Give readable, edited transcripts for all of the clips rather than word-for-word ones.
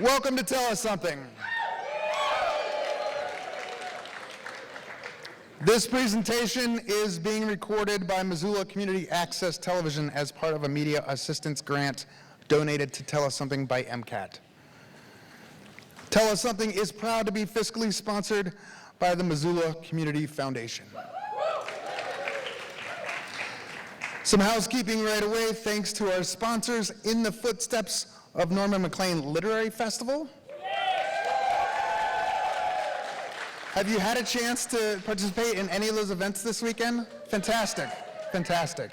Welcome to Tell Us Something. This presentation is being recorded by Missoula Community Access Television as part of a media assistance grant donated to Tell Us Something by MCAT. Tell Us Something is proud to be fiscally sponsored by the Missoula Community Foundation. Some housekeeping right away, thanks to our sponsors, In the Footsteps of Norman McLean Literary Festival. Have you had a chance to participate in any of those events this weekend? Fantastic, fantastic.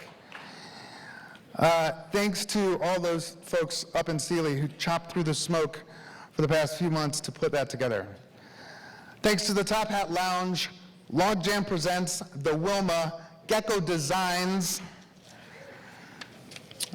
Thanks to all those folks up in Sealy who chopped through the smoke for the past few months to put that together. Thanks to the Top Hat Lounge, Log Jam Presents, the Wilma, Gecko Designs,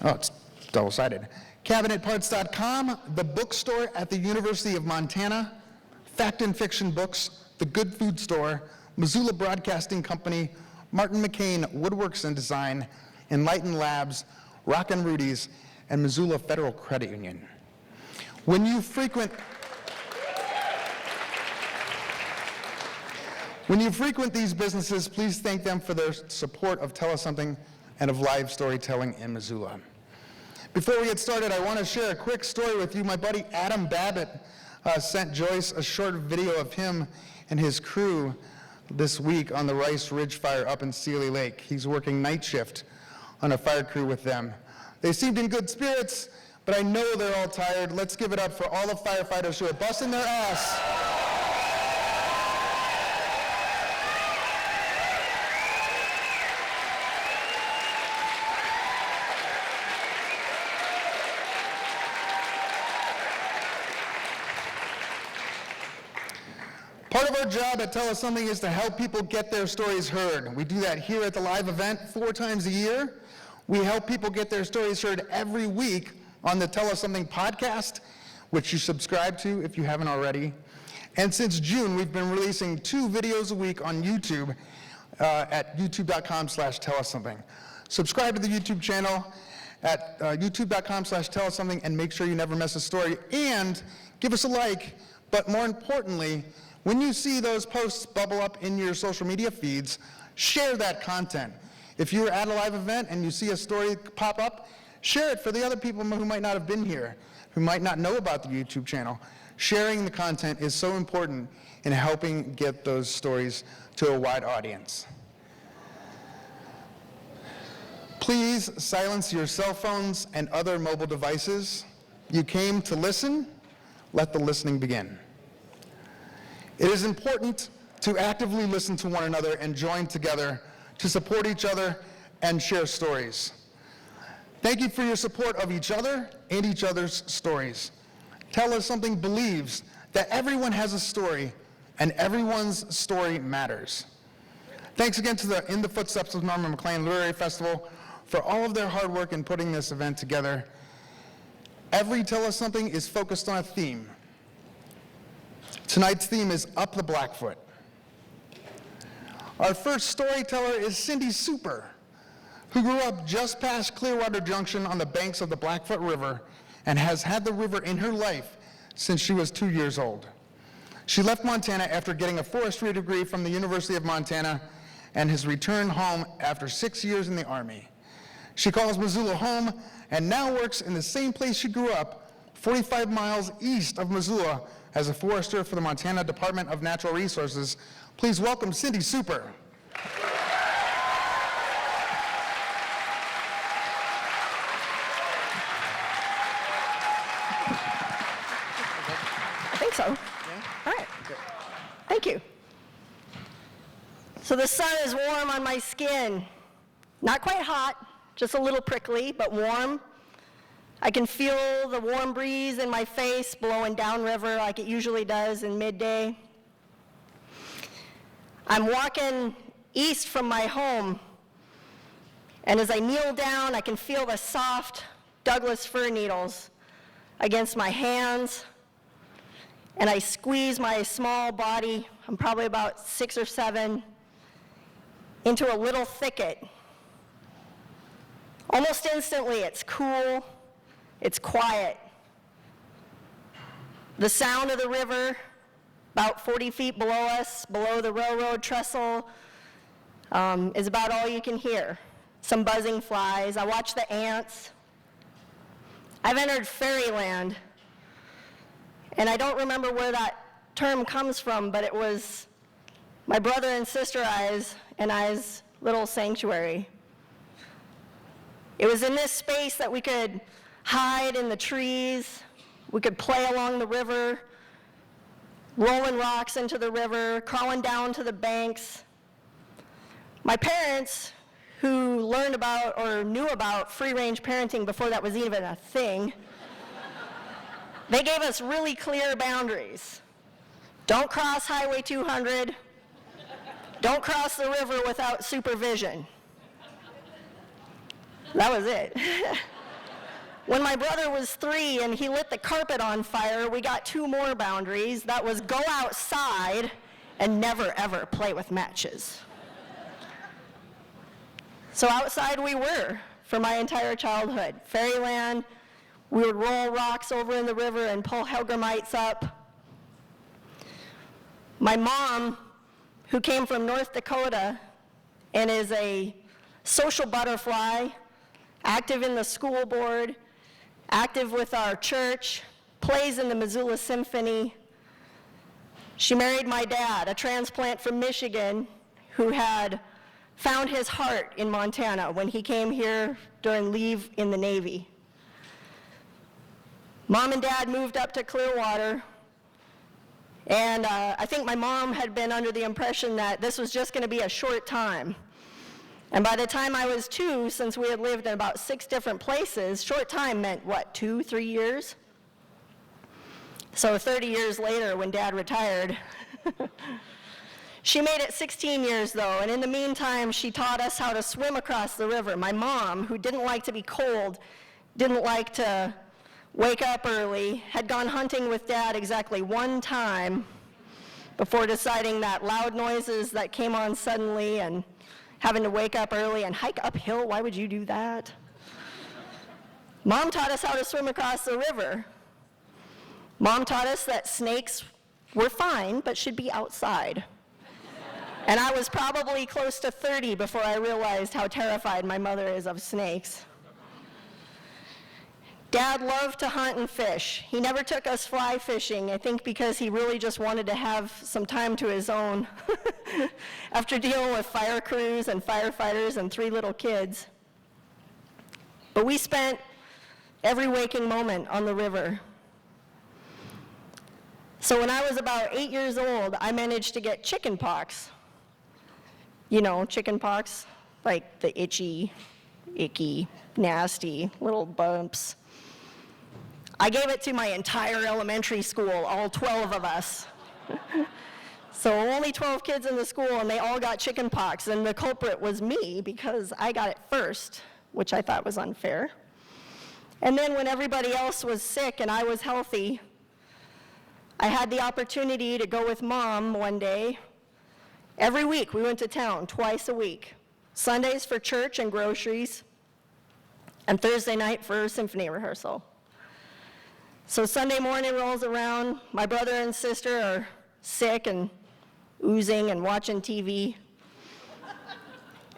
oh, it's double-sided, CabinetParts.com, the bookstore at the University of Montana, Fact and Fiction Books, The Good Food Store, Missoula Broadcasting Company, Martin McCain Woodworks and Design, Enlighten Labs, Rockin' Rudy's, and Missoula Federal Credit Union. When you frequent these businesses, please thank them for their support of Tell Us Something and of live storytelling in Missoula. Before we get started, I want to share a quick story with you. My buddy Adam Babbitt sent Joyce a short video of him and his crew this week on the Rice Ridge Fire up in Sealy Lake. He's working night shift on a fire crew with them. They seemed in good spirits, but I know they're all tired. Let's give it up for all the firefighters who are busting their ass. Part of our job at Tell Us Something is to help people get their stories heard. We do that here at the live event 4 times a year. We help people get their stories heard every week on the Tell Us Something podcast, which you subscribe to if you haven't already. And since June, we've been releasing 2 videos a week on YouTube at youtube.com/tellussomething. Subscribe to the YouTube channel at youtube.com/tellussomething and make sure you never miss a story. And give us a like, but more importantly, when you see those posts bubble up in your social media feeds, share that content. If you're at a live event and you see a story pop up, share it for the other people who might not have been here, who might not know about the YouTube channel. Sharing the content is so important in helping get those stories to a wide audience. Please silence your cell phones and other mobile devices. You came to listen. Let the listening begin. It is important to actively listen to one another and join together to support each other and share stories. Thank you for your support of each other and each other's stories. Tell Us Something believes that everyone has a story and everyone's story matters. Thanks again to the In the Footsteps of Norman McLean Literary Festival for all of their hard work in putting this event together. Every Tell Us Something is focused on a theme. Tonight's theme is Up the Blackfoot. Our first storyteller is Cindy Super, who grew up just past Clearwater Junction on the banks of the Blackfoot River and has had the river in her life since she was 2 years old. She left Montana after getting a forestry degree from the University of Montana and has returned home after 6 years in the Army. She calls Missoula home and now works in the same place she grew up, 45 miles east of Missoula, as a forester for the Montana Department of Natural Resources. Please welcome Cindy Super. I think so. Yeah. All right. Okay. Thank you. So the sun is warm on my skin. Not quite hot, just a little prickly, but warm. I can feel the warm breeze in my face blowing downriver like it usually does in midday. I'm walking east from my home, and as I kneel down, I can feel the soft Douglas fir needles against my hands, and I squeeze my small body, I'm probably about 6 or 7, into a little thicket. Almost instantly, it's cool, it's quiet. The sound of the river, about 40 feet below us, below the railroad trestle, is about all you can hear. Some buzzing flies. I watch the ants. I've entered Fairyland, and I don't remember where that term comes from, but it was my brother and sister and I's little sanctuary. It was in this space that we could hide in the trees, we could play along the river, rolling rocks into the river, crawling down to the banks. My parents, who learned about or knew about free-range parenting before that was even a thing, they gave us really clear boundaries. Don't cross Highway 200. Don't cross the river without supervision. That was it. When my brother was 3 and he lit the carpet on fire, we got 2 more boundaries. That was go outside and never ever play with matches. So outside we were for my entire childhood. Fairyland, we would roll rocks over in the river and pull hellgrammites up. My mom, who came from North Dakota and is a social butterfly, active in the school board, active with our church, plays in the Missoula Symphony. She married my dad, a transplant from Michigan, who had found his heart in Montana when he came here during leave in the Navy. Mom and Dad moved up to Clearwater, and I think my mom had been under the impression that this was just going to be a short time. And by the time I was 2, since we had lived in about 6 different places, short time meant, what, 2, 3 years? So 30 years later, when Dad retired, she made it 16 years, though, and in the meantime, she taught us how to swim across the river. My mom, who didn't like to be cold, didn't like to wake up early, had gone hunting with Dad exactly 1 time before deciding that loud noises that came on suddenly and having to wake up early and hike uphill, why would you do that? Mom taught us how to swim across the river. Mom taught us that snakes were fine, but should be outside. And I was probably close to 30 before I realized how terrified my mother is of snakes. Dad loved to hunt and fish. He never took us fly fishing, I think because he really just wanted to have some time to his own after dealing with fire crews and firefighters and 3 little kids. But we spent every waking moment on the river. So when I was about 8 years old, I managed to get chicken pox. You know, chicken pox, like the itchy, icky, nasty little bumps. I gave it to my entire elementary school, all 12 of us. So only 12 kids in the school, and they all got chicken pox, and the culprit was me because I got it first, which I thought was unfair. And then when everybody else was sick and I was healthy, I had the opportunity to go with Mom one day. Every week we went to town, twice a week. Sundays for church and groceries, and Thursday night for symphony rehearsal. So Sunday morning rolls around, my brother and sister are sick and oozing and watching TV,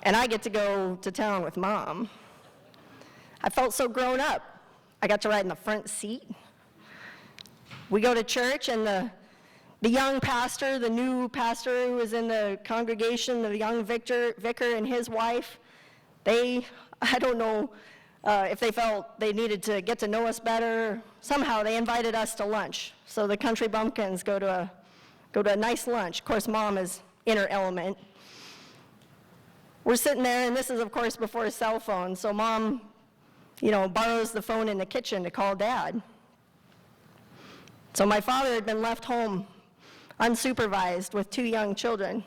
and I get to go to town with Mom. I felt so grown up. I got to ride in the front seat. We go to church, and the young pastor, the new pastor who was in the congregation, the young vicar and his wife, I don't know if they felt they needed to get to know us better. Somehow they invited us to lunch. So the country bumpkins go to a nice lunch. Of course, Mom is in her element. We're sitting there, and this is, of course, before cell phones. So Mom, borrows the phone in the kitchen to call Dad. So my father had been left home unsupervised with 2 young children.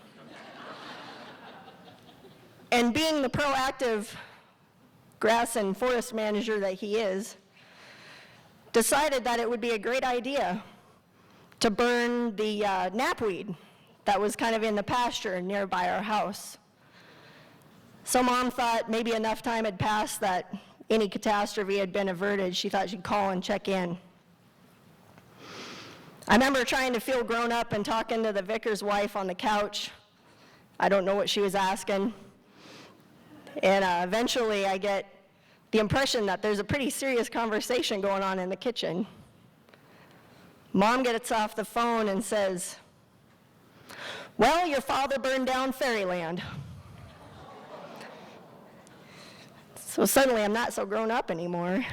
And being the proactive grass and forest manager that he is, decided that it would be a great idea to burn the knapweed that was kind of in the pasture nearby our house. So Mom thought maybe enough time had passed that any catastrophe had been averted. She thought she'd call and check in. I remember trying to feel grown up and talking to the vicar's wife on the couch. I don't know what she was asking. And eventually I get the impression that there's a pretty serious conversation going on in the kitchen. Mom gets off the phone and says, "Well, your father burned down Fairyland." So suddenly I'm not so grown up anymore.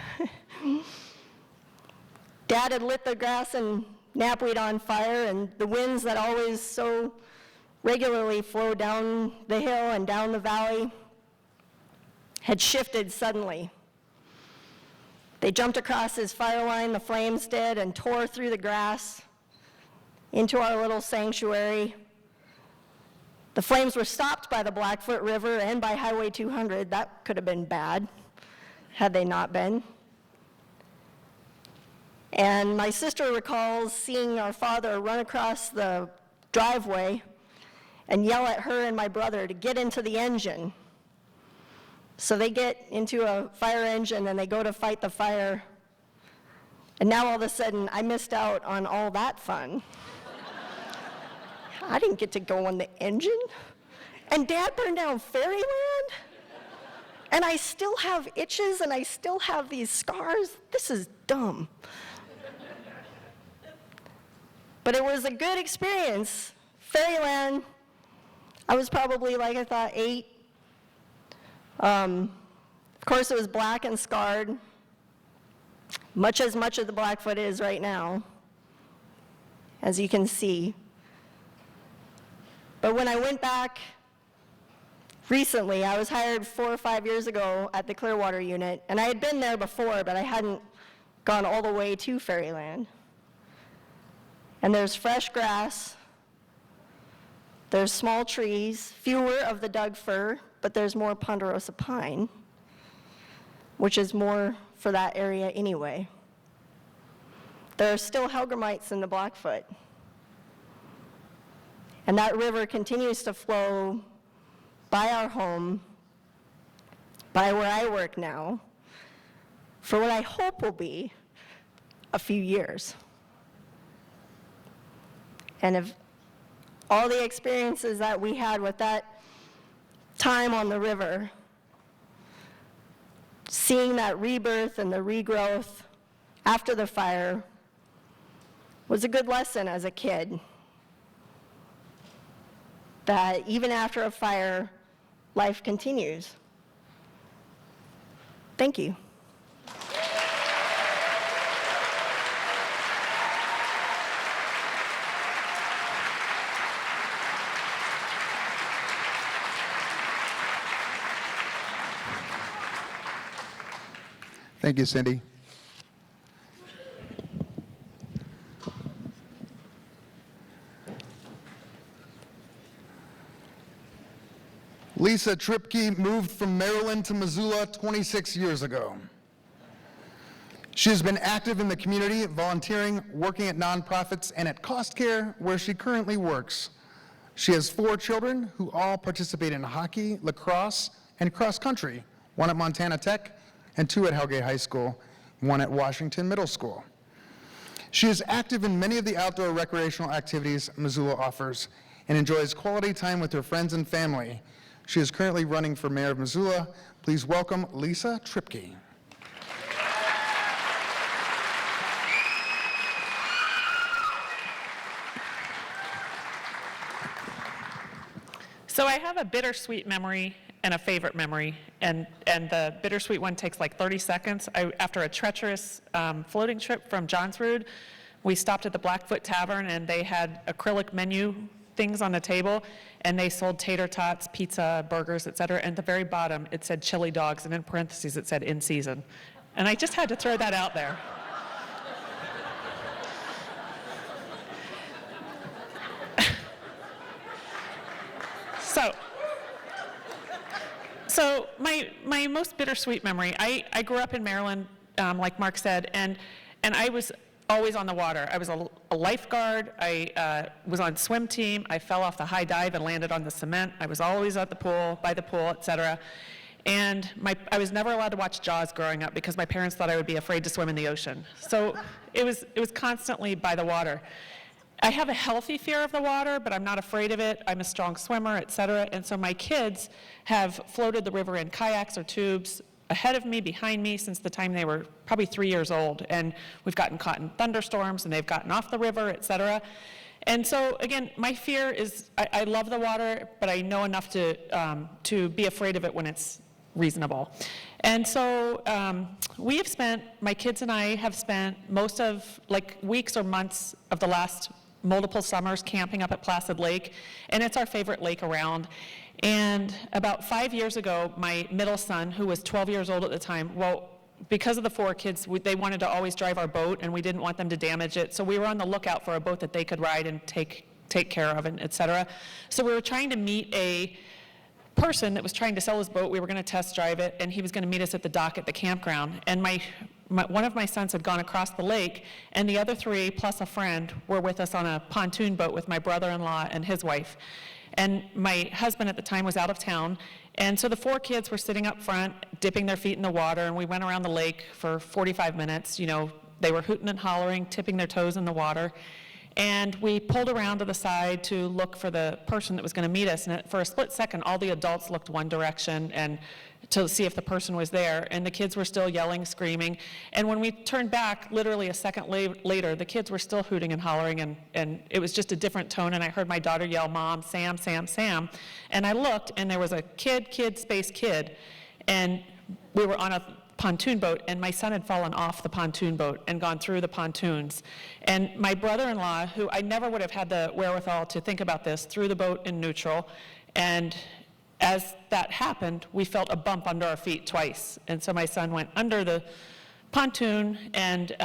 Dad had lit the grass and knapweed on fire, and the winds that always so regularly flow down the hill and down the valley had shifted suddenly. They jumped across his fire line, the flames did, and tore through the grass into our little sanctuary. The flames were stopped by the Blackfoot River and by Highway 200. That could have been bad had they not been. And my sister recalls seeing our father run across the driveway and yell at her and my brother to get into the engine. So they get into a fire engine and they go to fight the fire. And now all of a sudden, I missed out on all that fun. I didn't get to go on the engine. And Dad burned down Fairyland. And I still have itches and I still have these scars. This is dumb. But it was a good experience. Fairyland, I was probably, like I thought, 8. Of course, it was black and scarred, much of the Blackfoot is right now, as you can see. But when I went back recently, I was hired 4 or 5 years ago at the Clearwater unit, and I had been there before, but I hadn't gone all the way to Fairyland. And there's fresh grass, there's small trees, fewer of the Doug fir, but there's more ponderosa pine, which is more for that area anyway. There are still hellgrammites in the Blackfoot. And that river continues to flow by our home, by where I work now, for what I hope will be a few years. And if all the experiences that we had with that time on the river, seeing that rebirth and the regrowth after the fire was a good lesson as a kid. That even after a fire, life continues. Thank you. Thank you, Cindy. Lisa Triepke moved from Maryland to Missoula 26 years ago. She has been active in the community, volunteering, working at nonprofits, and at Cost Care, where she currently works. She has 4 children who all participate in hockey, lacrosse, and cross country, 1 at Montana Tech and 2 at Hellgate High School, 1 at Washington Middle School. She is active in many of the outdoor recreational activities Missoula offers and enjoys quality time with her friends and family. She is currently running for mayor of Missoula. Please welcome Lisa Triepke. So I have a bittersweet memory and a favorite memory, and the bittersweet one takes like 30 seconds. After a treacherous floating trip from Johnsrud, we stopped at the Blackfoot Tavern, and they had acrylic menu things on the table, and they sold tater tots, pizza, burgers, et cetera. And at the very bottom, it said chili dogs, and in parentheses, it said in season. And I just had to throw that out there. So my most bittersweet memory, I grew up in Maryland, like Mark said, and I was always on the water. I was a lifeguard. I was on swim team. I fell off the high dive and landed on the cement. I was always at the pool, by the pool, et cetera. And I was never allowed to watch Jaws growing up because my parents thought I would be afraid to swim in the ocean. So it was constantly by the water. I have a healthy fear of the water, but I'm not afraid of it. I'm a strong swimmer, et cetera. And so my kids have floated the river in kayaks or tubes ahead of me, behind me, since the time they were probably 3 years old. And we've gotten caught in thunderstorms, and they've gotten off the river, et cetera. And so, again, my fear is, I love the water, but I know enough to be afraid of it when it's reasonable. And so my kids and I have spent most of, like, weeks or months of the last multiple summers camping up at Placid Lake, and it's our favorite lake around. And about 5 years ago, my middle son, who was 12 years old at the time, well, because of the 4 kids, they wanted to always drive our boat, and we didn't want them to damage it, so we were on the lookout for a boat that they could ride and take care of, and et cetera. So we were trying to meet a person that was trying to sell his boat. We were going to test drive it, and he was going to meet us at the dock at the campground. And one of my sons had gone across the lake, and the other 3, plus a friend, were with us on a pontoon boat with my brother-in-law and his wife. And my husband at the time was out of town, and so the 4 kids were sitting up front, dipping their feet in the water, and we went around the lake for 45 minutes. You know, they were hooting and hollering, tipping their toes in the water. And we pulled around to the side to look for the person that was going to meet us. And for a split second, all the adults looked one direction and to see if the person was there. And the kids were still yelling, screaming. And when we turned back, literally a second later, the kids were still hooting and hollering. And it was just a different tone. And I heard my daughter yell, "Mom, Sam, Sam, Sam." And I looked, and there was a kid, space kid. And we were on a pontoon boat, and my son had fallen off the pontoon boat and gone through the pontoons. And my brother-in-law, who I never would have had the wherewithal to think about this, threw the boat in neutral. And as that happened, we felt a bump under our feet twice. And so my son went under the pontoon, and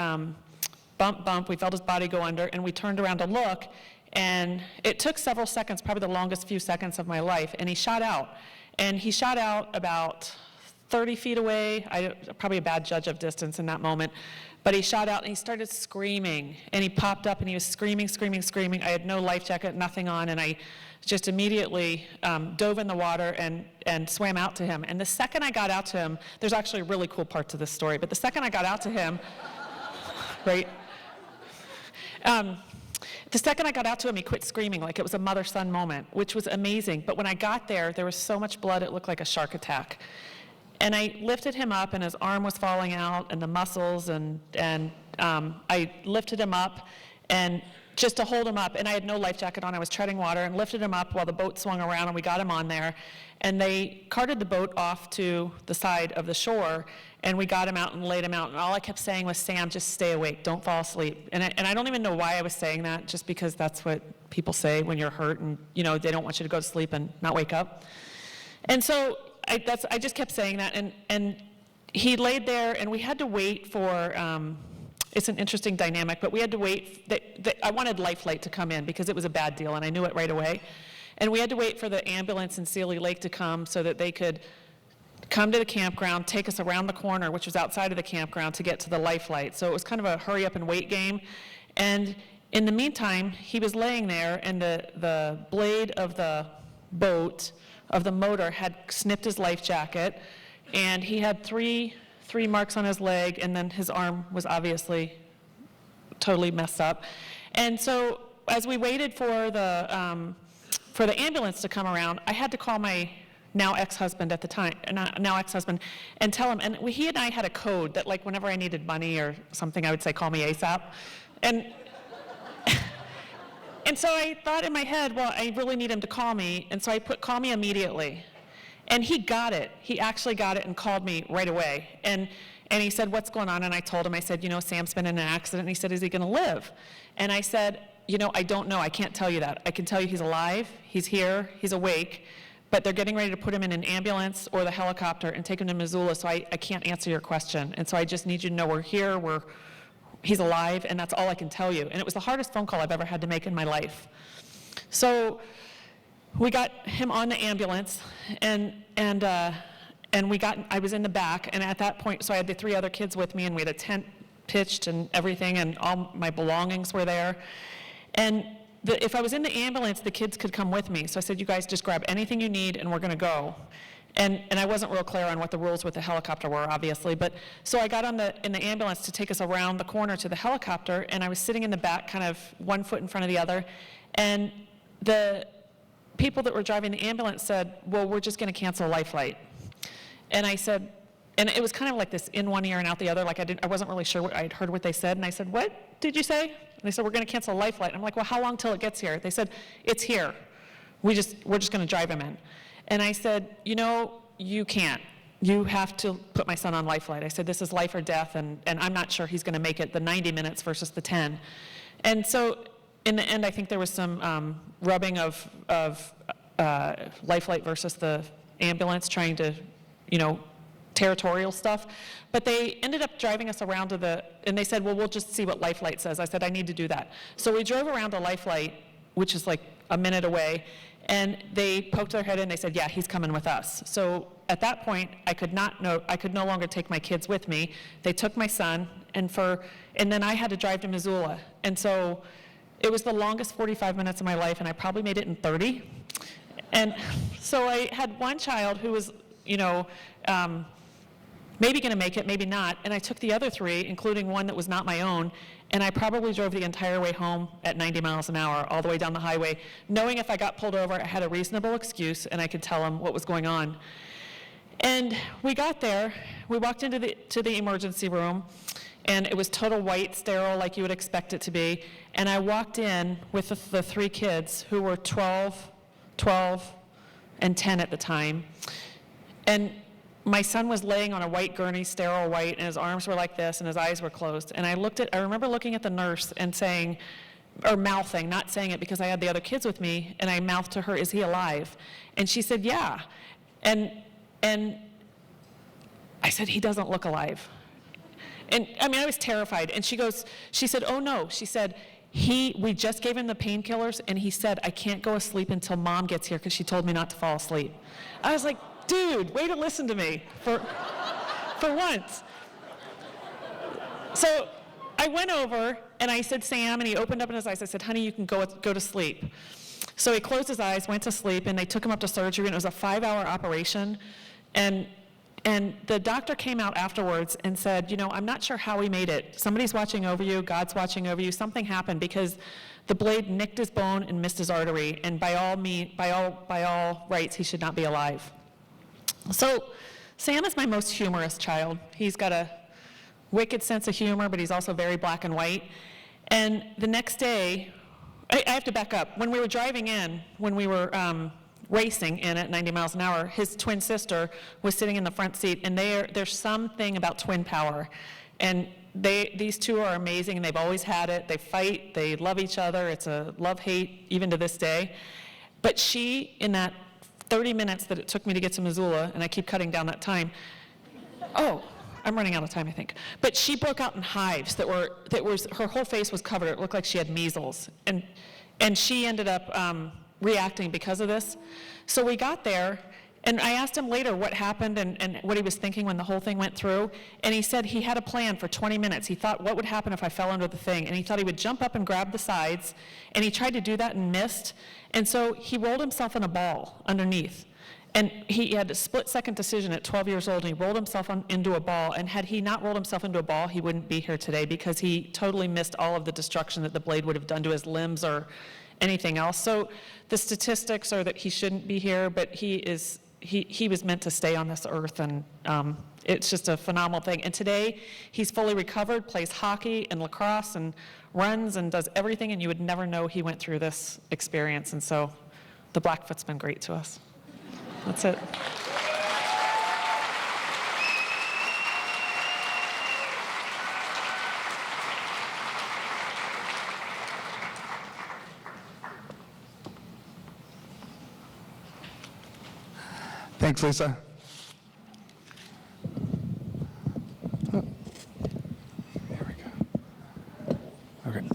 bump, we felt his body go under, and we turned around to look, and it took several seconds, probably the longest few seconds of my life, and he shot out. And he shot out about 30 feet away. I'm probably a bad judge of distance in that moment, but he shot out and he started screaming, and he popped up and he was screaming. I had no life jacket, nothing on, and I just immediately dove in the water and swam out to him. And the second I got out to him, there's actually a really cool part to this story, but the second I got out to him, right? The second I got out to him, he quit screaming like it was a mother-son moment, which was amazing. But when I got there was so much blood, it looked like a shark attack. And I lifted him up, and his arm was falling out, and the muscles, and I lifted him up, and just to hold him up, and I had no life jacket on, I was treading water, and lifted him up while the boat swung around, and we got him on there. And they carted the boat off to the side of the shore, and we got him out and laid him out, and all I kept saying was, "Sam, just stay awake, don't fall asleep." And I don't even know why I was saying that, just because that's what people say when you're hurt, and they don't want you to go to sleep and not wake up. And so I just kept saying that, and he laid there, and we had to wait for, it's an interesting dynamic, but we had to wait, I wanted Life Flight to come in because it was a bad deal, and I knew it right away. And we had to wait for the ambulance in Sealy Lake to come so that they could come to the campground, take us around the corner, which was outside of the campground, to get to the Life Flight. So it was kind of a hurry up and wait game. And in the meantime, he was laying there, and the blade of the boat, of the motor, had snipped his life jacket, and he had three marks on his leg, and then his arm was obviously totally messed up. And so as we waited for the ambulance to come around, I had to call my now ex-husband at the time, and tell him, and he and I had a code that, like, whenever I needed money or something, I would say, "Call me ASAP." And so I thought in my head, well, I really need him to call me, and so I put "call me immediately." And he got it. He actually got it and called me right away. And he said, "What's going on?" And I told him, I said, "Sam's been in an accident." And he said, "Is he going to live?" And I said, "I don't know. I can't tell you that. I can tell you he's alive, he's here, he's awake, but they're getting ready to put him in an ambulance or the helicopter and take him to Missoula, so I can't answer your question. And so I just need you to know we're here, he's alive, and that's all I can tell you." And it was the hardest phone call I've ever had to make in my life. So we got him on the ambulance, and I was in the back, and at that point, so I had the 3 other kids with me, and we had a tent pitched and everything, and all my belongings were there. And if I was in the ambulance, the kids could come with me. So I said, "You guys just grab anything you need, and we're going to go." And I wasn't real clear on what the rules with the helicopter were, obviously. But so I got in the ambulance to take us around the corner to the helicopter, and I was sitting in the back, kind of one foot in front of the other. And the people that were driving the ambulance said, well, we're just going to cancel life flight. And I said, and it was kind of like this in one ear and out the other, like I wasn't really sure what I'd heard what they said. And I said, what did you say? And they said, we're going to cancel life flight. And I'm like, well, how long till it gets here? They said, it's here. We're just going to drive him in. And I said, you know, you can't. You have to put my son on life flight. I said, this is life or death, and I'm not sure he's going to make it the 90 minutes versus the 10. And so in the end, I think there was some rubbing of life flight versus the ambulance, trying to, territorial stuff. But they ended up driving us around to and they said, well, we'll just see what life flight says. I said, I need to do that. So we drove around to life flight, which is like a minute away, and they poked their head in. They said, yeah, he's coming with us. So at that point, I could no longer take my kids with me. They took my son, and then I had to drive to Missoula. And so it was the longest 45 minutes of my life, and I probably made it in 30. And so I had one child who was, maybe going to make it, maybe not, and I took the other three, including one that was not my own, and I probably drove the entire way home at 90 miles an hour, all the way down the highway, knowing if I got pulled over, I had a reasonable excuse, and I could tell them what was going on. And we got there, we walked into the emergency room, and it was total white, sterile, like you would expect it to be, and I walked in with the three kids, who were 12, and 10 at the time, and my son was laying on a white gurney, sterile white, and his arms were like this, and his eyes were closed. And I remember looking at the nurse and saying, or mouthing, not saying it because I had the other kids with me, and I mouthed to her, is he alive? And she said, yeah. And I said, he doesn't look alive. And I was terrified. And she said, oh no. She said, we just gave him the painkillers, and he said, I can't go to sleep until mom gets here because she told me not to fall asleep. I was like, dude, way to listen to me for once. So I went over and I said, Sam, and he opened up his eyes. I said, honey, you can go to sleep. So he closed his eyes, went to sleep, and they took him up to surgery, and it was a 5-hour operation. And the doctor came out afterwards and said, I'm not sure how he made it. Somebody's watching over you, God's watching over you. Something happened because the blade nicked his bone and missed his artery, and by all rights, he should not be alive. So Sam is my most humorous child. He's got a wicked sense of humor, but he's also very black and white. And the next day, I have to back up. When we were driving in, when we were racing in at 90 miles an hour, his twin sister was sitting in the front seat, and there's something about twin power. And these two are amazing, and they've always had it. They fight, they love each other. It's a love-hate even to this day. But she, in that 30 minutes that it took me to get to Missoula, and I keep cutting down that time. Oh, I'm running out of time, I think. But she broke out in hives her whole face was covered. It looked like she had measles. And she ended up reacting because of this. So we got there, and I asked him later what happened and what he was thinking when the whole thing went through. And he said he had a plan for 20 minutes. He thought, what would happen if I fell under the thing? And he thought he would jump up and grab the sides. And he tried to do that and missed. And so he rolled himself in a ball underneath. And he had a split-second decision at 12 years old, and he rolled himself into a ball. And had he not rolled himself into a ball, he wouldn't be here today because he totally missed all of the destruction that the blade would have done to his limbs or anything else. So the statistics are that he shouldn't be here, but he was meant to stay on this earth, and it's just a phenomenal thing. And today, he's fully recovered, plays hockey and lacrosse and runs and does everything, and you would never know he went through this experience. And so the Blackfoot's been great to us. That's it. Thanks, Lisa. Oh. There we go. Okay.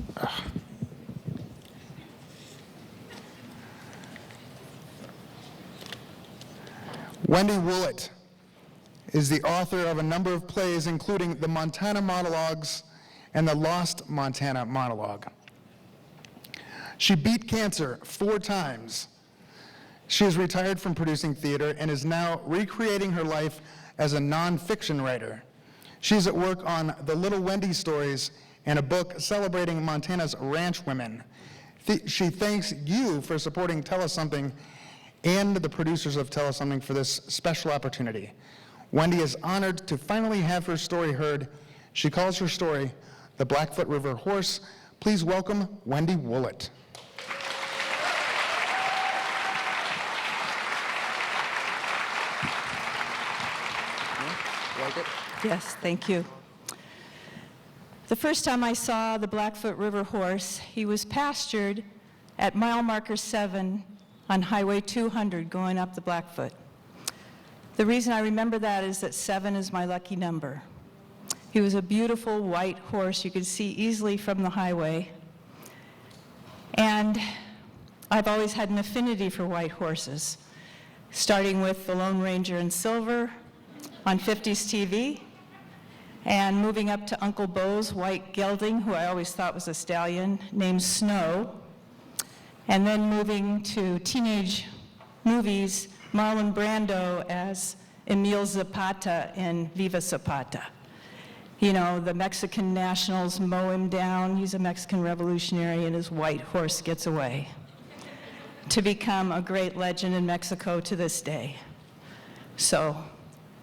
Wendy Woollett is the author of a number of plays, including the Montana Monologues and the Lost Montana Monologue. She beat cancer 4 times She is retired from producing theater and is now recreating her life as a nonfiction writer. She's at work on the Little Wendy stories and a book celebrating Montana's ranch women. She thanks you for supporting Tell Us Something and the producers of Tell Us Something for this special opportunity. Wendy is honored to finally have her story heard. She calls her story The Blackfoot River Horse. Please welcome Wendy Woollett. Yes, thank you. The first time I saw the Blackfoot River horse, he was pastured at mile marker 7 on Highway 200 going up the Blackfoot. The reason I remember that is that 7 is my lucky number. He was a beautiful white horse you could see easily from the highway. And I've always had an affinity for white horses, starting with the Lone Ranger in silver on 50s TV, and moving up to Uncle Bo's white gelding, who I always thought was a stallion, named Snow, and then moving to teenage movies, Marlon Brando as Emil Zapata in Viva Zapata. You know, the Mexican nationals mow him down, he's a Mexican revolutionary, and his white horse gets away, to become a great legend in Mexico to this day. So,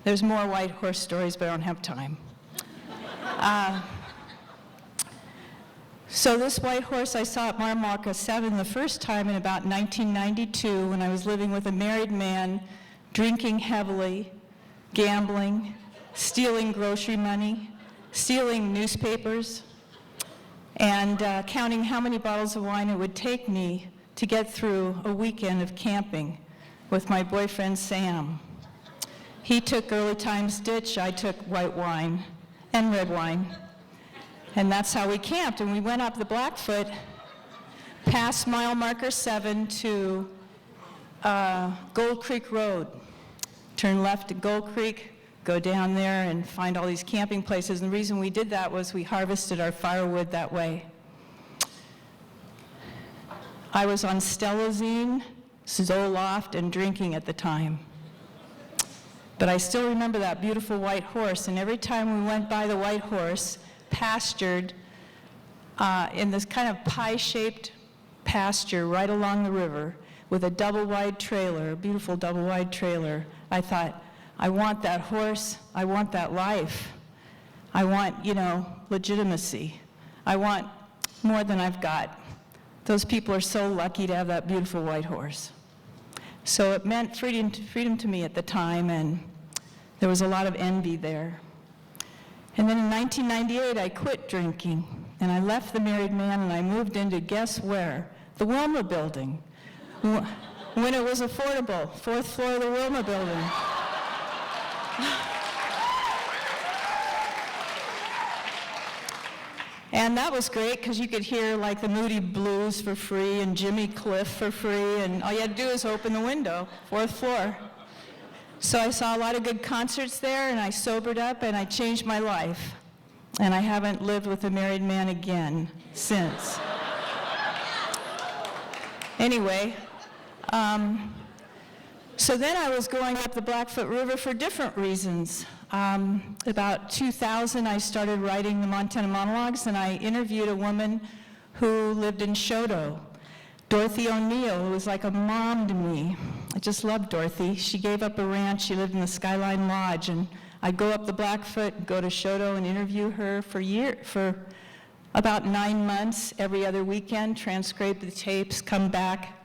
there's more white horse stories, but I don't have time. So this white horse I saw at mile marker 7 the first time in about 1992 when I was living with a married man, drinking heavily, gambling, stealing grocery money, stealing newspapers, and counting how many bottles of wine it would take me to get through a weekend of camping with my boyfriend Sam. He took early times ditch, I took white wine and red wine. And that's how we camped. And we went up the Blackfoot past mile marker 7 to Gold Creek Road. Turn left at Gold Creek, go down there and find all these camping places. And the reason we did that was we harvested our firewood that way. I was on Stelazine, Zoloft, and drinking at the time. But I still remember that beautiful white horse, and every time we went by the white horse, pastured in this kind of pie-shaped pasture right along the river with a double-wide trailer, a beautiful double-wide trailer, I thought, I want that horse, I want that life. I want, legitimacy. I want more than I've got. Those people are so lucky to have that beautiful white horse. So it meant freedom to me at the time, and there was a lot of envy there. And then in 1998, I quit drinking, and I left the married man, and I moved into, guess where? The Wilma Building, when it was affordable, 4th floor of the Wilma Building. And that was great, because you could hear like the Moody Blues for free, and Jimmy Cliff for free, and all you had to do is open the window, 4th floor. So I saw a lot of good concerts there, and I sobered up, and I changed my life. And I haven't lived with a married man again since. Anyway, so then I was going up the Blackfoot River for different reasons. About 2000, I started writing the Montana Monologues, and I interviewed a woman who lived in Shoto, Dorothy O'Neill, who was like a mom to me. I just loved Dorothy. She gave up a ranch. She lived in the Skyline Lodge, and I'd go up the Blackfoot, go to Shoto, and interview her for about 9 months, every other weekend, transcribe the tapes, come back.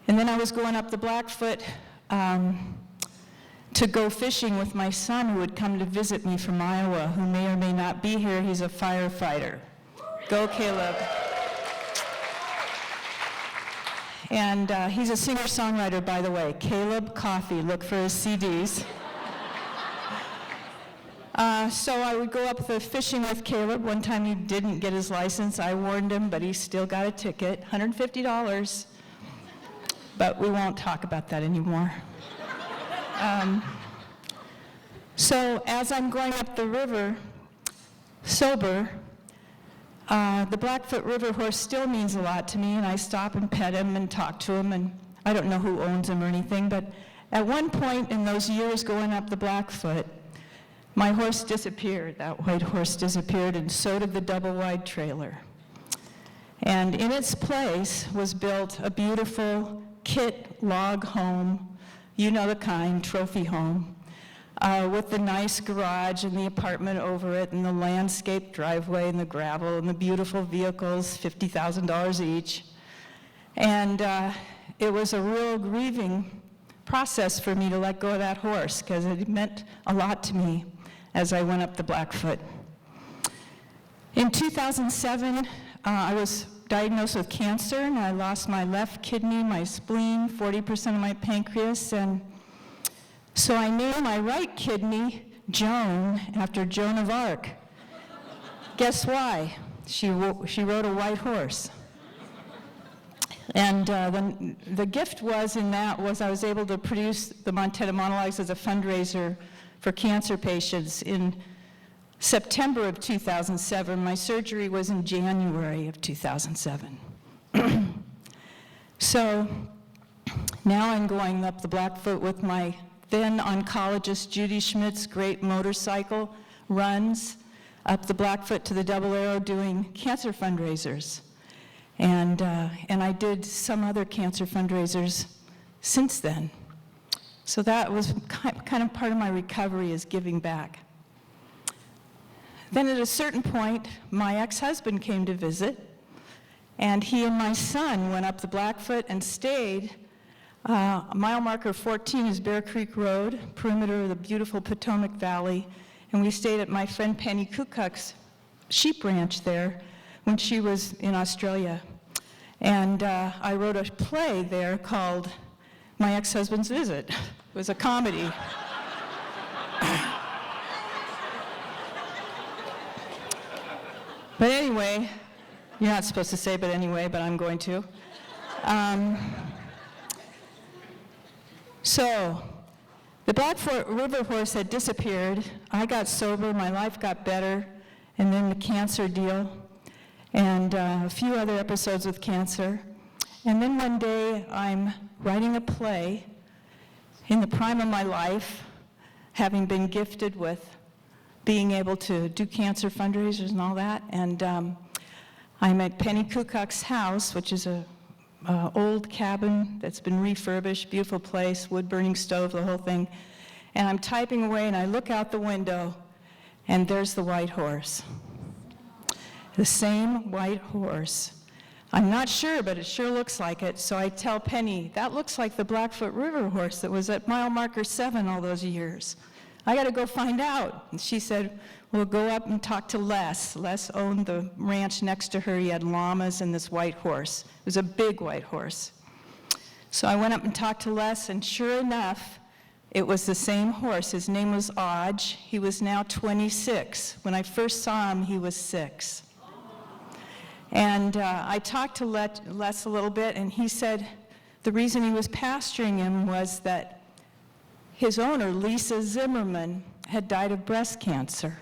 And then I was going up the Blackfoot to go fishing with my son, who would come to visit me from Iowa, who may or may not be here. He's a firefighter. Go, Caleb. And he's a singer-songwriter, by the way. Caleb Coffey, look for his CDs. So I would go up the fishing with Caleb. One time he didn't get his license. I warned him, but he still got a ticket, $150. But we won't talk about that anymore. So as I'm going up the river, sober, the Blackfoot River horse still means a lot to me, and I stop and pet him and talk to him, and I don't know who owns them or anything, but at one point in those years going up the Blackfoot, my horse disappeared. That white horse disappeared, and so did the double-wide trailer. And in its place was built a beautiful kit log home, you know the kind, trophy home, with the nice garage and the apartment over it, and the landscaped driveway and the gravel and the beautiful vehicles, $50,000 each. And it was a real grieving process for me to let go of that horse, because it meant a lot to me as I went up the Blackfoot. In 2007, I was diagnosed with cancer, and I lost my left kidney, my spleen, 40% of my pancreas, and so I named my right kidney Joan after Joan of Arc. Guess why? She rode a white horse. And the gift was I was able to produce the Montana Monologues as a fundraiser for cancer patients in September of 2007. My surgery was in January of 2007. So now I'm going up the Blackfoot with my then oncologist Judy Schmidt's great motorcycle runs up the Blackfoot to the Double Arrow doing cancer fundraisers. And I did some other cancer fundraisers since then. So that was kind of part of my recovery, is giving back. Then at a certain point, my ex-husband came to visit, and he and my son went up the Blackfoot and stayed. Mile marker 14 is Bear Creek Road, perimeter of the beautiful Potomac Valley, and we stayed at my friend Penny Kukuk's sheep ranch there when she was in Australia. And I wrote a play there called My Ex-Husband's Visit. It was a comedy. But anyway, you're not supposed to say but anyway, but I'm going to. So the Blackfoot River horse had disappeared. I got sober, my life got better, and then the cancer deal, and a few other episodes with cancer. And then one day I'm writing a play in the prime of my life, having been gifted with being able to do cancer fundraisers and all that. And I'm at Penny Kukuk's house, which is a old cabin that's been refurbished, beautiful place, wood-burning stove, the whole thing. And I'm typing away, and I look out the window, and there's the white horse. The same white horse. I'm not sure, but it sure looks like it. So I tell Penny, that looks like the Blackfoot River horse that was at mile marker 7 all those years. I got to go find out. And she said, we'll go up and talk to Les. Les owned the ranch next to her. He had llamas and this white horse. It was a big white horse. So I went up and talked to Les, and sure enough, it was the same horse. His name was Odge. He was now 26. When I first saw him, he was 6. And I talked to Les a little bit, and he said the reason he was pasturing him was that his owner, Lisa Zimmerman, had died of breast cancer.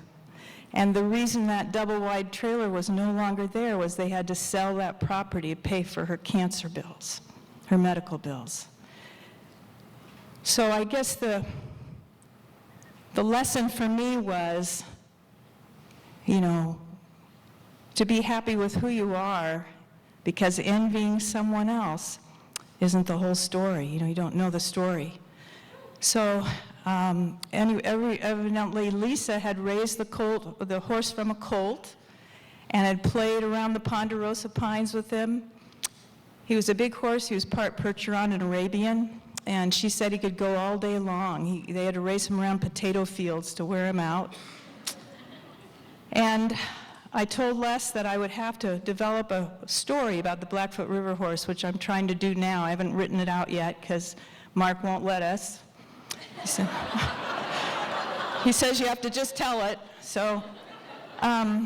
And the reason that double-wide trailer was no longer there was they had to sell that property to pay for her cancer bills, her medical bills. So I guess the lesson for me was, to be happy with who you are, because envying someone else isn't the whole story. You don't know the story. So evidently Lisa had raised the horse from a colt and had played around the Ponderosa Pines with him. He was a big horse. He was part Percheron and Arabian, and she said he could go all day long. They had to race him around potato fields to wear him out. And I told Les that I would have to develop a story about the Blackfoot River horse, which I'm trying to do now. I haven't written it out yet because Mark won't let us. He says you have to just tell it. So, but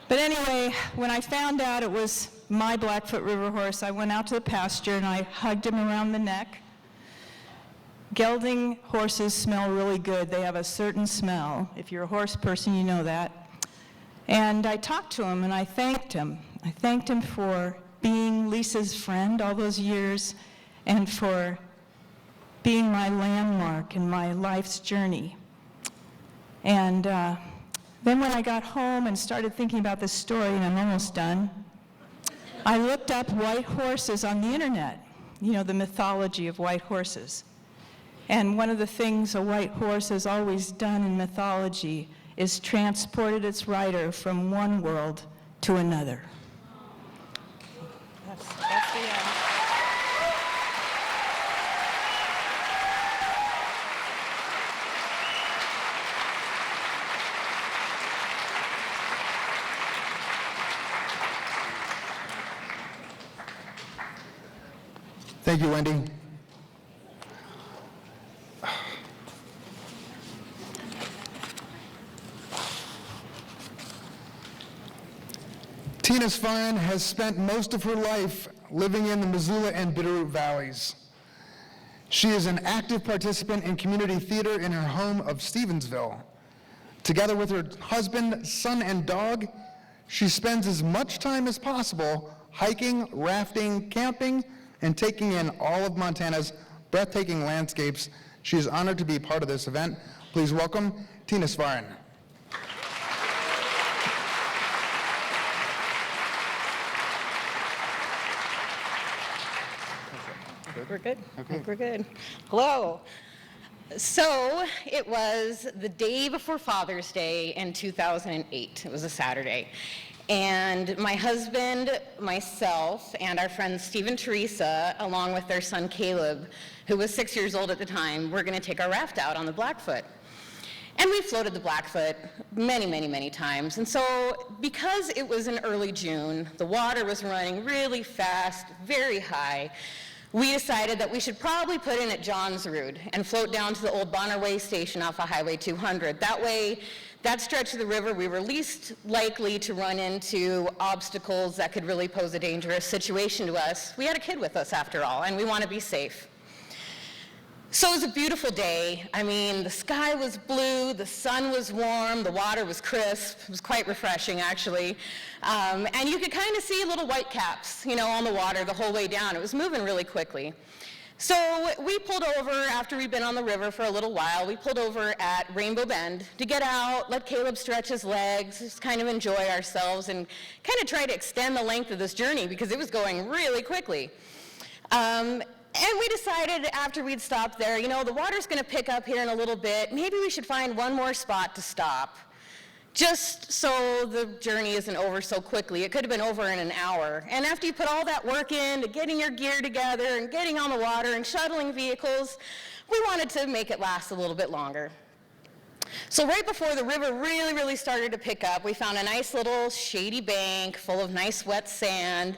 anyway, when I found out it was my Blackfoot River horse, I went out to the pasture and I hugged him around the neck. Gelding horses smell really good. They have a certain smell. If you're a horse person, you know that. And I talked to him and I thanked him. I thanked him for being Lisa's friend all those years and for being my landmark in my life's journey. And then when I got home and started thinking about this story, and I'm almost done, I looked up white horses on the internet, you know, the mythology of white horses. And one of the things a white horse has always done in mythology is transported its rider from one world to another. That's the end. Thank you, Wendy. Tina Svaren has spent most of her life living in the Missoula and Bitterroot valleys. She is an active participant in community theater in her home of Stevensville. Together with her husband, son, and dog, she spends as much time as possible hiking, rafting, camping, and taking in all of Montana's breathtaking landscapes. She is honored to be part of this event. Please welcome Tina Svaren. We're good. Okay. We're good. Hello. So it was the day before Father's Day in 2008. It was a Saturday. And my husband, myself, and our friends Steve and Teresa, along with their son Caleb, who was 6 years old at the time, were going to take our raft out on the Blackfoot. And we floated the Blackfoot many, many, many times. And so because it was in early June, the water was running really fast, very high, we decided that we should probably put in at Johns Rood and float down to the old Bonner Way station off of Highway 200. That way, that stretch of the river, we were least likely to run into obstacles that could really pose a dangerous situation to us. We had a kid with us after all, and we want to be safe. So it was a beautiful day. I mean, the sky was blue, the sun was warm, the water was crisp. It was quite refreshing, actually. And you could kind of see little white caps, you know, on the water the whole way down. It was moving really quickly. So we pulled over after we'd been on the river for a little while. We pulled over at Rainbow Bend to get out, let Caleb stretch his legs, just kind of enjoy ourselves and kind of try to extend the length of this journey because it was going really quickly. And we decided after we'd stopped there, you know, the water's going to pick up here in a little bit. Maybe we should find one more spot to stop, just so the journey isn't over so quickly. It could have been over in an hour. And after you put all that work into getting your gear together and getting on the water and shuttling vehicles, we wanted to make it last a little bit longer. So right before the river really, really started to pick up, we found a nice little shady bank full of nice wet sand.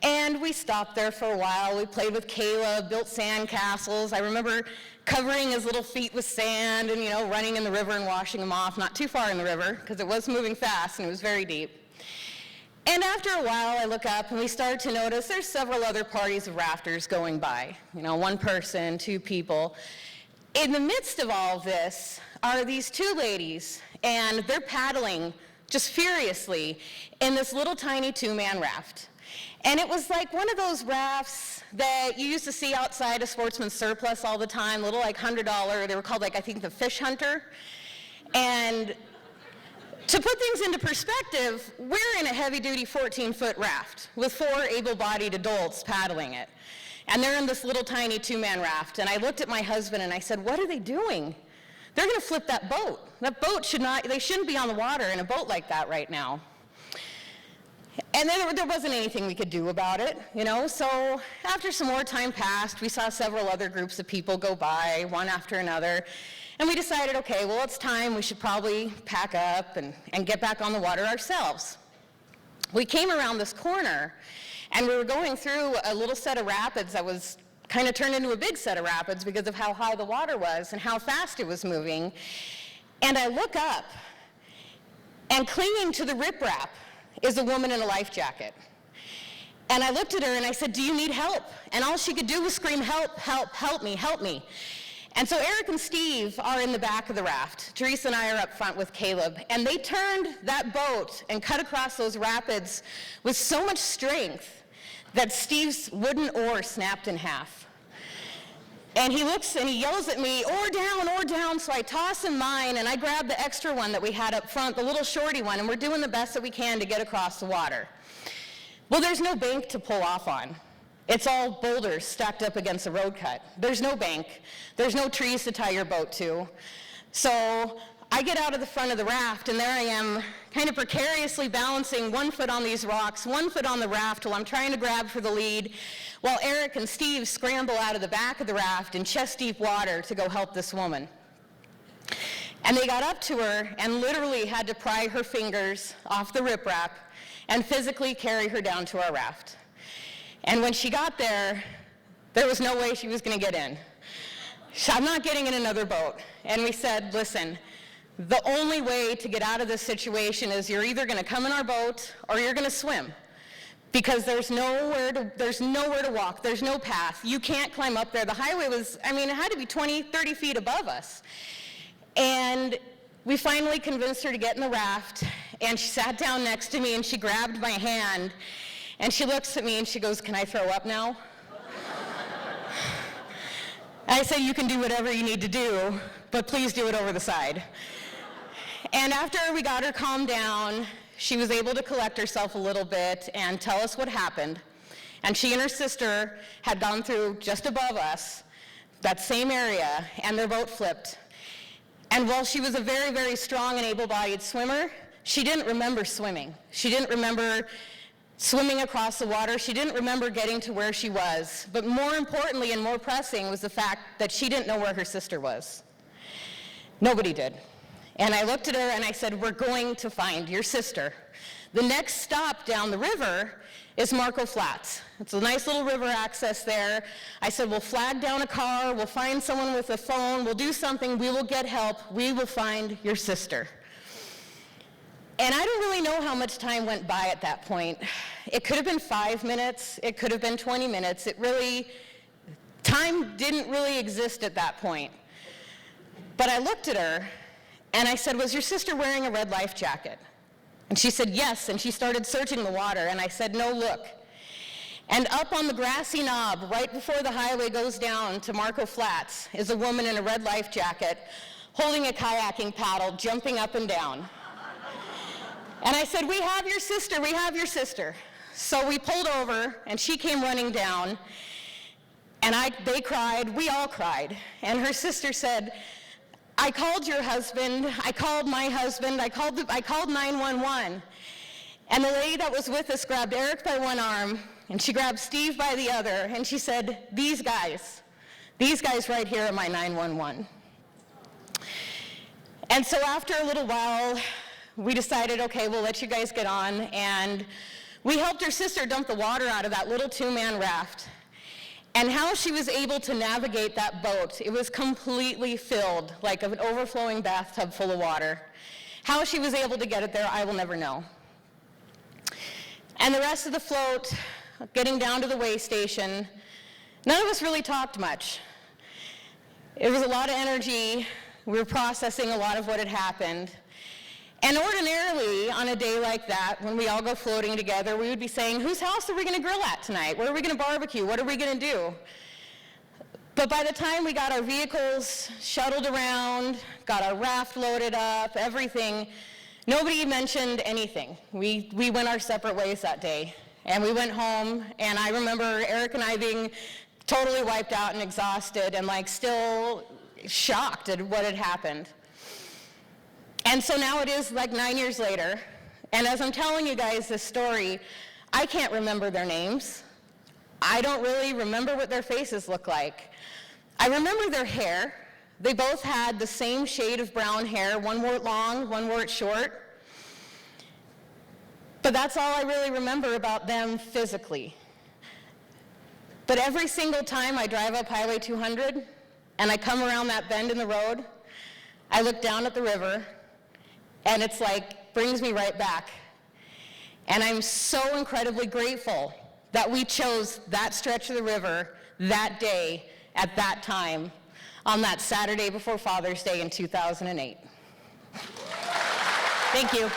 And we stopped there for a while. We played with Caleb, built sand castles. I remember covering his little feet with sand and, you know, running in the river and washing them off, not too far in the river, because it was moving fast and it was very deep. And after a while, I look up and we start to notice there's several other parties of rafters going by. You know, one person, two people. In the midst of all of this are these two ladies, and they're paddling just furiously in this little tiny two-man raft. And it was like one of those rafts that you used to see outside of Sportsman's Surplus all the time, little like $100, they were called like, I think, the Fish Hunter. And to put things into perspective, we're in a heavy-duty 14-foot raft with 4 able-bodied adults paddling it. And they're in this little tiny two-man raft. And I looked at my husband and I said, what are they doing? They're gonna flip that boat. That boat they shouldn't be on the water in a boat like that right now. And then there wasn't anything we could do about it, you know? So after some more time passed, we saw several other groups of people go by, one after another. And we decided, okay, well, it's time. We should probably pack up and get back on the water ourselves. We came around this corner, and we were going through a little set of rapids that was kind of turned into a big set of rapids because of how high the water was and how fast it was moving. And I look up, and clinging to the riprap is a woman in a life jacket. And I looked at her and I said, do you need help? And all she could do was scream, help, help, help me, help me. And so Eric and Steve are in the back of the raft. Teresa and I are up front with Caleb. And they turned that boat and cut across those rapids with so much strength that Steve's wooden oar snapped in half. And he looks and he yells at me, oar down, so I toss him mine and I grab the extra one that we had up front, the little shorty one, and we're doing the best that we can to get across the water. Well, there's no bank to pull off on. It's all boulders stacked up against the road cut. There's no bank. There's no trees to tie your boat to. So I get out of the front of the raft, and there I am, kind of precariously balancing 1 foot on these rocks, 1 foot on the raft while I'm trying to grab for the lead, while Eric and Steve scramble out of the back of the raft in chest-deep water to go help this woman. And they got up to her and literally had to pry her fingers off the riprap and physically carry her down to our raft. And when she got there, there was no way she was going to get in. I'm not getting in another boat. And we said, listen, the only way to get out of this situation is you're either going to come in our boat or you're going to swim, because there's nowhere to walk. There's no path. You can't climb up there. The highway was, it had to be 20, 30 feet above us. And we finally convinced her to get in the raft, and she sat down next to me and she grabbed my hand and she looks at me and she goes, "Can I throw up now?" I said, "You can do whatever you need to do, but please do it over the side." And after we got her calmed down, she was able to collect herself a little bit and tell us what happened. And she and her sister had gone through just above us, that same area, and their boat flipped. And while she was a very, very strong and able-bodied swimmer, she didn't remember swimming. She didn't remember swimming across the water. She didn't remember getting to where she was. But more importantly and more pressing was the fact that she didn't know where her sister was. Nobody did. And I looked at her and I said, "We're going to find your sister. The next stop down the river is Marco Flats. It's a nice little river access there." I said, "We'll flag down a car, we'll find someone with a phone, we'll do something, we will get help, we will find your sister." And I don't really know how much time went by at that point. It could have been 5 minutes, it could have been 20 minutes. Time didn't really exist at that point. But I looked at her and I said, "Was your sister wearing a red life jacket?" And she said, "Yes," and she started searching the water, and I said, "No, look." And up on the grassy knob, right before the highway goes down to Marco Flats, is a woman in a red life jacket, holding a kayaking paddle, jumping up and down. And I said, "We have your sister, we have your sister." So we pulled over, and she came running down, and they cried, we all cried. And her sister said, "I called your husband, I called my husband, I called 911. And the lady that was with us grabbed Eric by one arm, and she grabbed Steve by the other, and she said, these guys right here are my 911. And so after a little while, we decided, okay, we'll let you guys get on, and we helped her sister dump the water out of that little two-man raft. And how she was able to navigate that boat, it was completely filled, like an overflowing bathtub full of water. How she was able to get it there, I will never know. And the rest of the float, getting down to the way station, none of us really talked much. It was a lot of energy. We were processing a lot of what had happened. And ordinarily, on a day like that, when we all go floating together, we would be saying, whose house are we going to grill at tonight? Where are we going to barbecue? What are we going to do? But by the time we got our vehicles shuttled around, got our raft loaded up, everything, nobody mentioned anything. We went our separate ways that day. And we went home, and I remember Eric and I being totally wiped out and exhausted and still shocked at what had happened. And so now it is 9 years later, and as I'm telling you guys this story, I can't remember their names. I don't really remember what their faces look like. I remember their hair. They both had the same shade of brown hair. One wore it long, one wore it short. But that's all I really remember about them physically. But every single time I drive up Highway 200 and I come around that bend in the road, I look down at the river, and it's brings me right back. And I'm so incredibly grateful that we chose that stretch of the river that day at that time on that Saturday before Father's Day in 2008. Thank you.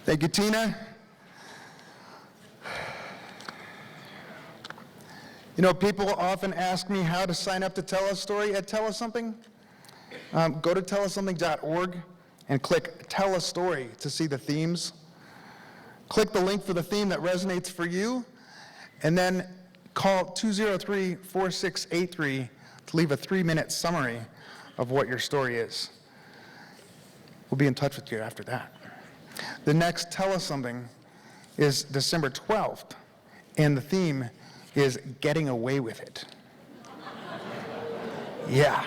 Thank you, Tina. You know, people often ask me how to sign up to tell a story at Tell Us Something. Go to tellussomething.org and click Tell a Story to see the themes. Click the link for the theme that resonates for you, and then call 203-4683 to leave a 3-minute summary of what your story is. We'll be in touch with you after that. The next Tell Us Something is December 12th, and the theme is Getting Away with It. Yeah.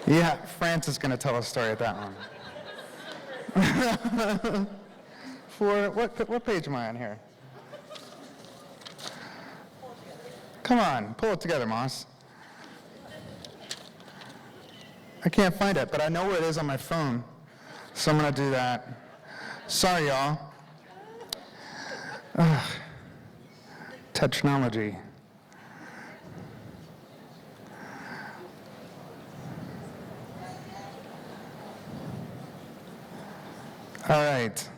Yeah, France is going to tell a story at that one. For what page am I on here? Come on, pull it together, Moss. I can't find it, but I know where it is on my phone, so I'm going to do that. Sorry, y'all. Ugh. Technology. All right.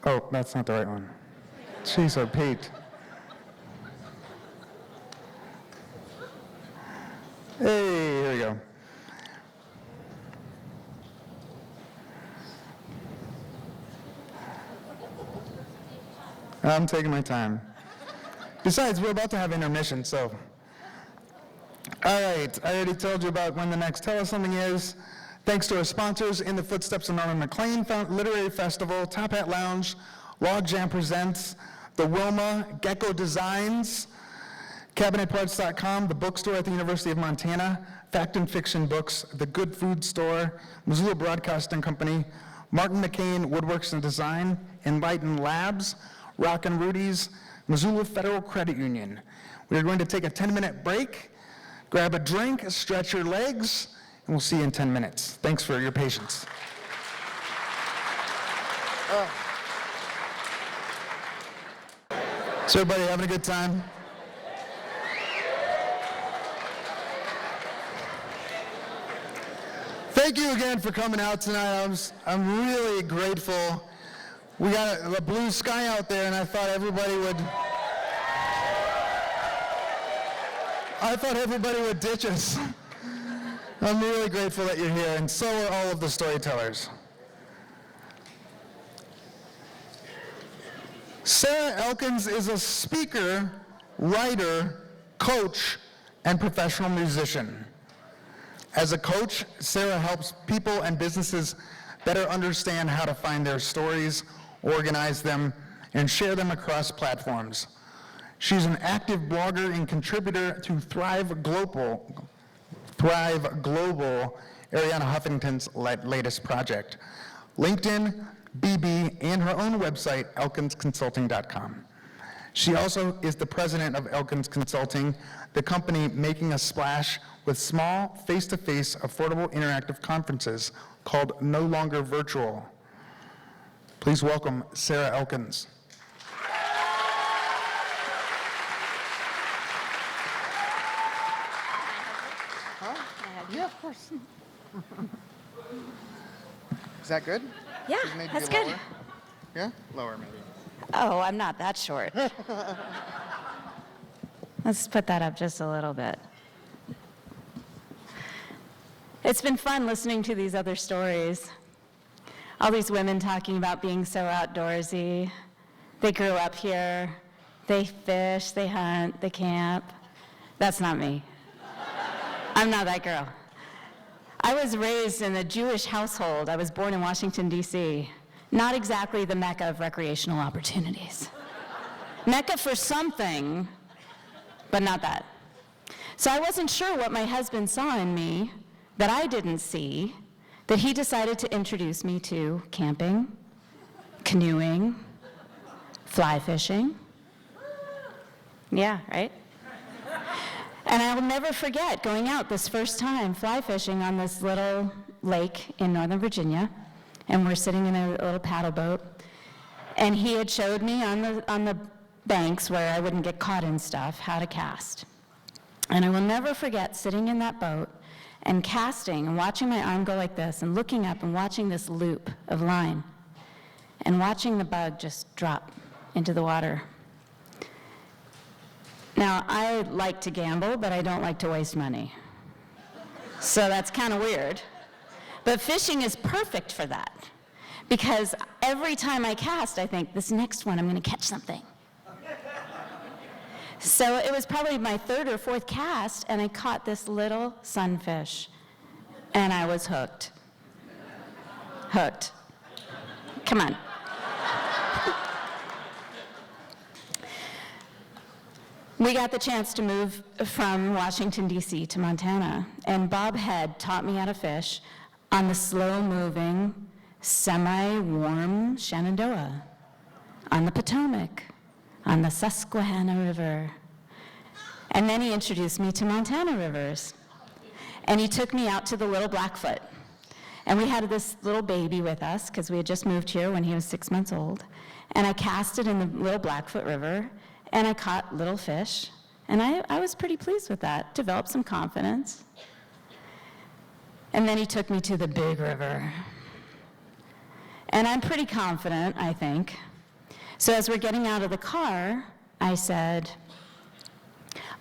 Oh, that's not the right one. Jeez, Pete. Hey, here we go. I'm taking my time. Besides, we're about to have intermission, so. All right, I already told you about when the next Tell Us Something is. Thanks to our sponsors, In the Footsteps of Norman McLean Literary Festival, Top Hat Lounge, Log Jam Presents, The Wilma, Gecko Designs, CabinetParts.com, the bookstore at the University of Montana, Fact and Fiction Books, The Good Food Store, Missoula Broadcasting Company, Martin McCain Woodworks and Design, Enlighten Labs, Rock and Rudy's, Missoula Federal Credit Union. We are going to take a 10-minute break, grab a drink, stretch your legs, and we'll see you in 10 minutes. Thanks for your patience. So everybody having a good time? Thank you again for coming out tonight. I'm really grateful. We got a blue sky out there, and I thought everybody would ditch us. I'm really grateful that you're here, and so are all of the storytellers. Sarah Elkins is a speaker, writer, coach, and professional musician. As a coach, Sarah helps people and businesses better understand how to find their stories, organize them, and share them across platforms. She's an active blogger and contributor to Thrive Global, Ariana Huffington's latest project, LinkedIn, BB, and her own website, elkinsconsulting.com. She also is the president of Elkins Consulting, the company making a splash with small, face-to-face, affordable interactive conferences called No Longer Virtual. Please welcome Sarah Elkins. Yeah, of course. Is that good? Yeah, Maybe that's lower? good. Yeah? Lower, maybe. Oh, I'm not that short. Let's put that up just a little bit. It's been fun listening to these other stories. All these women talking about being so outdoorsy. They grew up here. They fish, they hunt, they camp. That's not me. I'm not that girl. I was raised in a Jewish household. I was born in Washington, D.C. Not exactly the mecca of recreational opportunities. Mecca for something, but not that. So I wasn't sure what my husband saw in me that I didn't see, that he decided to introduce me to camping, canoeing, fly fishing. Yeah, right? And I'll never forget going out this first time fly fishing on this little lake in Northern Virginia, and we're sitting in a little paddle boat, and he had showed me on the banks where I wouldn't get caught in stuff how to cast. And I will never forget sitting in that boat and casting and watching my arm go like this and looking up and watching this loop of line and watching the bug just drop into the water. Now, I like to gamble, but I don't like to waste money. So that's kind of weird. But fishing is perfect for that, because every time I cast, I think, this next one, I'm going to catch something. So it was probably my third or fourth cast, and I caught this little sunfish, and I was hooked. Hooked. Come on. We got the chance to move from Washington, D.C. to Montana, and Bob Head taught me how to fish on the slow-moving, semi-warm Shenandoah, on the Potomac, on the Susquehanna River. And then he introduced me to Montana rivers. And he took me out to the little Blackfoot. And we had this little baby with us, because we had just moved here when he was 6 months old. And I casted in the little Blackfoot River, and I caught little fish. And I was pretty pleased with that, developed some confidence. And then he took me to the big river. And I'm pretty confident, I think. So as we're getting out of the car, I said,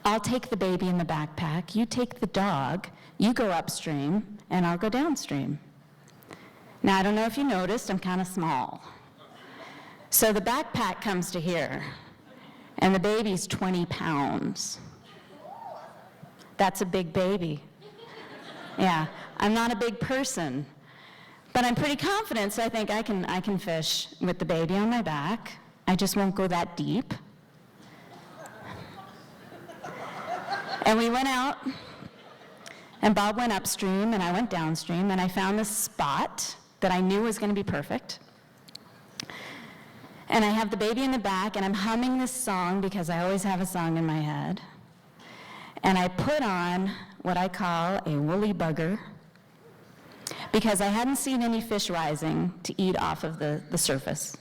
I'll take the baby in the backpack, you take the dog, you go upstream, and I'll go downstream. Now, I don't know if you noticed, I'm kind of small. So the backpack comes to here, and the baby's 20 pounds. That's a big baby. Yeah, I'm not a big person, but I'm pretty confident, so I think I can fish with the baby on my back. I just won't go that deep. And we went out, and Bob went upstream, and I went downstream, and I found this spot that I knew was going to be perfect. And I have the baby in the back, and I'm humming this song, because I always have a song in my head. And I put on what I call a woolly bugger, because I hadn't seen any fish rising to eat off of the surface.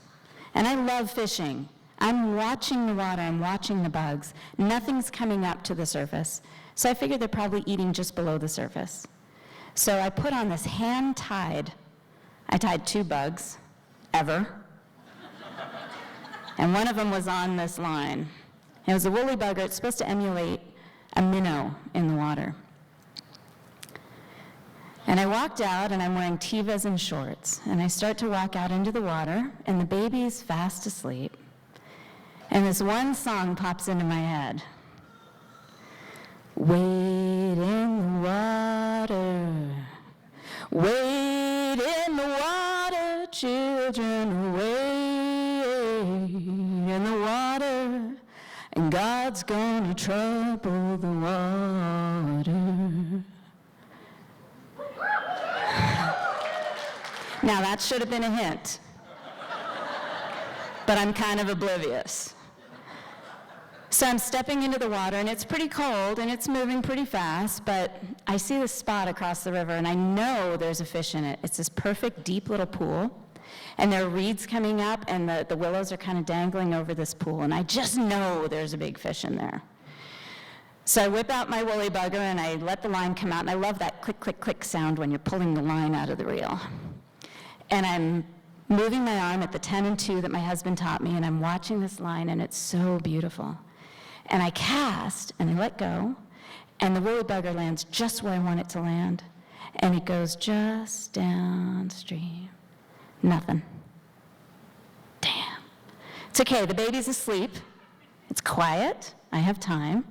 And I love fishing. I'm watching the water, I'm watching the bugs. Nothing's coming up to the surface. So I figured they're probably eating just below the surface. So I put on this hand-tied, I tied 2 bugs, ever. And one of them was on this line. It was a woolly bugger. It's supposed to emulate a minnow in the water. And I walked out, and I'm wearing Tevas and shorts. And I start to walk out into the water, and the baby's fast asleep. And this one song pops into my head. Wade in the water, wade in the water, children, wade in the water, and God's gonna trouble the water. Now that should have been a hint, but I'm kind of oblivious. So I'm stepping into the water, and it's pretty cold, and it's moving pretty fast, but I see this spot across the river, and I know there's a fish in it. It's this perfect, deep little pool, and there are reeds coming up, and the willows are kind of dangling over this pool, and I just know there's a big fish in there. So I whip out my woolly bugger, and I let the line come out, and I love that click, click, click sound when you're pulling the line out of the reel. And I'm moving my arm at the 10 and 2 that my husband taught me, and I'm watching this line, and it's so beautiful. And I cast, and I let go, and the woolly bugger lands just where I want it to land, and it goes just downstream. Nothing. Damn. It's okay, the baby's asleep. It's quiet. I have time.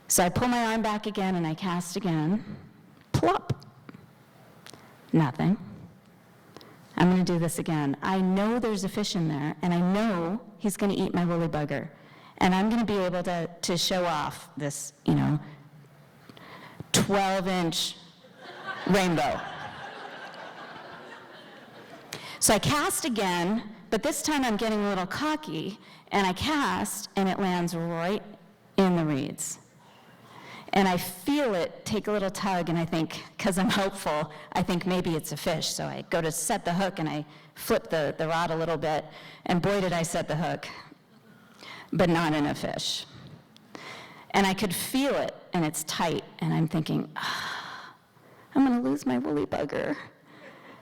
So I pull my arm back again, and I cast again. Plop. Nothing. I'm going to do this again. I know there's a fish in there, and I know he's going to eat my woolly bugger. And I'm going to be able to show off this, 12-inch rainbow. So I cast again, but this time I'm getting a little cocky, and I cast, and it lands right in the reeds. And I feel it take a little tug, and I think, because I'm hopeful, I think maybe it's a fish. So I go to set the hook, and I flip the rod a little bit, and boy, did I set the hook, but not in a fish. And I could feel it, and it's tight, and I'm thinking, I'm going to lose my woolly bugger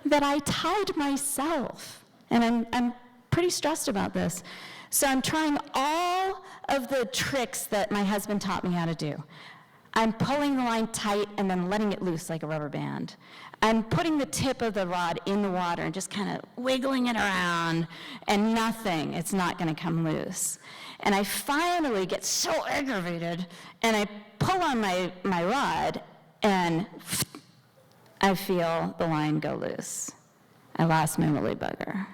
that I tied myself. And I'm pretty stressed about this. So I'm trying all of the tricks that my husband taught me how to do. I'm pulling the line tight and then letting it loose like a rubber band. I'm putting the tip of the rod in the water and just kind of wiggling it around, and nothing, it's not going to come loose. And I finally get so aggravated, and I pull on my rod, and I feel the line go loose. I lost my woolly bugger.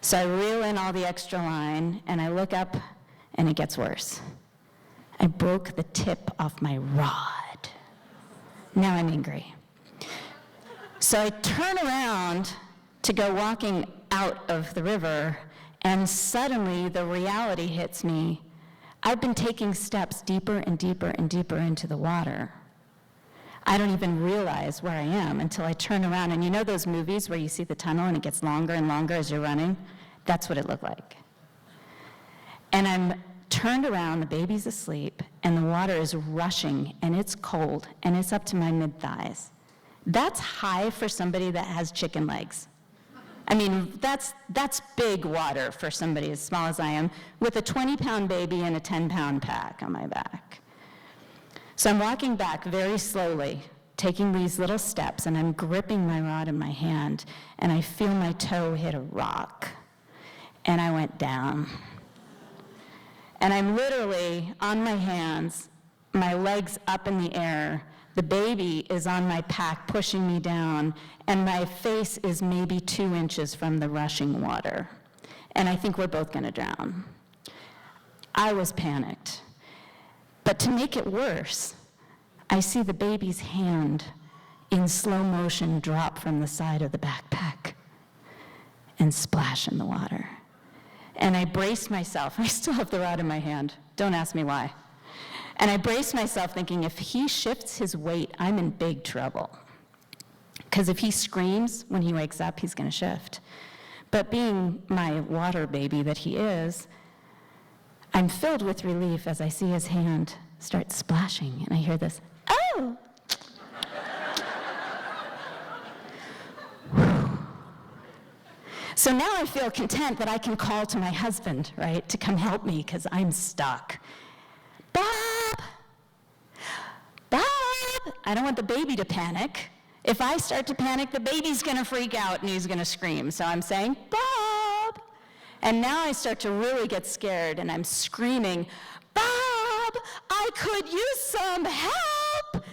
So I reel in all the extra line, and I look up, and it gets worse. I broke the tip off my rod. Now I'm angry. So I turn around to go walking out of the river, and suddenly the reality hits me. I've been taking steps deeper and deeper and deeper into the water. I don't even realize where I am until I turn around. And you know those movies where you see the tunnel and it gets longer and longer as you're running? That's what it looked like. And I'm turned around, the baby's asleep, and the water is rushing, and it's cold, and it's up to my mid-thighs. That's high for somebody that has chicken legs. I mean, that's big water for somebody as small as I am, with a 20-pound baby and a 10-pound pack on my back. So I'm walking back very slowly, taking these little steps, and I'm gripping my rod in my hand, and I feel my toe hit a rock, and I went down. And I'm literally on my hands, my legs up in the air. The baby is on my pack pushing me down, and my face is maybe 2 inches from the rushing water. And I think we're both going to drown. I was panicked. But to make it worse, I see the baby's hand in slow motion drop from the side of the backpack and splash in the water. And I brace myself. I still have the rod in my hand. Don't ask me why. And I brace myself thinking, if he shifts his weight, I'm in big trouble. Because if he screams when he wakes up, he's going to shift. But being my water baby that he is, I'm filled with relief as I see his hand start splashing, and I hear this, oh! So now I feel content that I can call to my husband, right, to come help me because I'm stuck. Bob! Bob! I don't want the baby to panic. If I start to panic, the baby's going to freak out and he's going to scream. So I'm saying, Bob! And now I start to really get scared, and I'm screaming, Bob! I could use some help!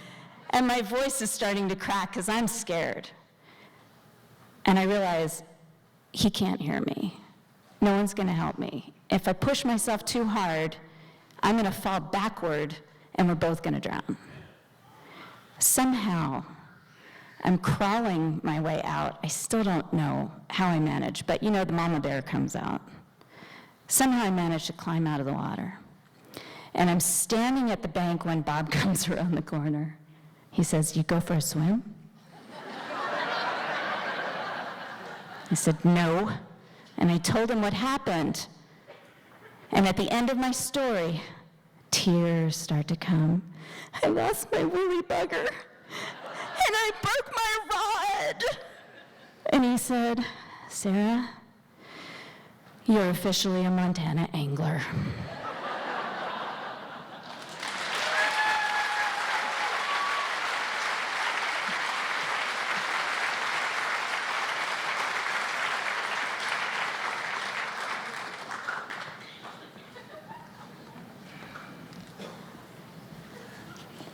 And my voice is starting to crack because I'm scared. And I realize he can't hear me. No one's going to help me. If I push myself too hard, I'm going to fall backward, and we're both going to drown. Somehow, I'm crawling my way out. I still don't know how I manage, but you know the mama bear comes out. Somehow I managed to climb out of the water. And I'm standing at the bank when Bob comes around the corner. He says, "You go for a swim?" I said, "No." And I told him what happened. And at the end of my story, tears start to come. I lost my woolly bugger, and I broke my rod. And he said, "Sarah, you're officially a Montana angler."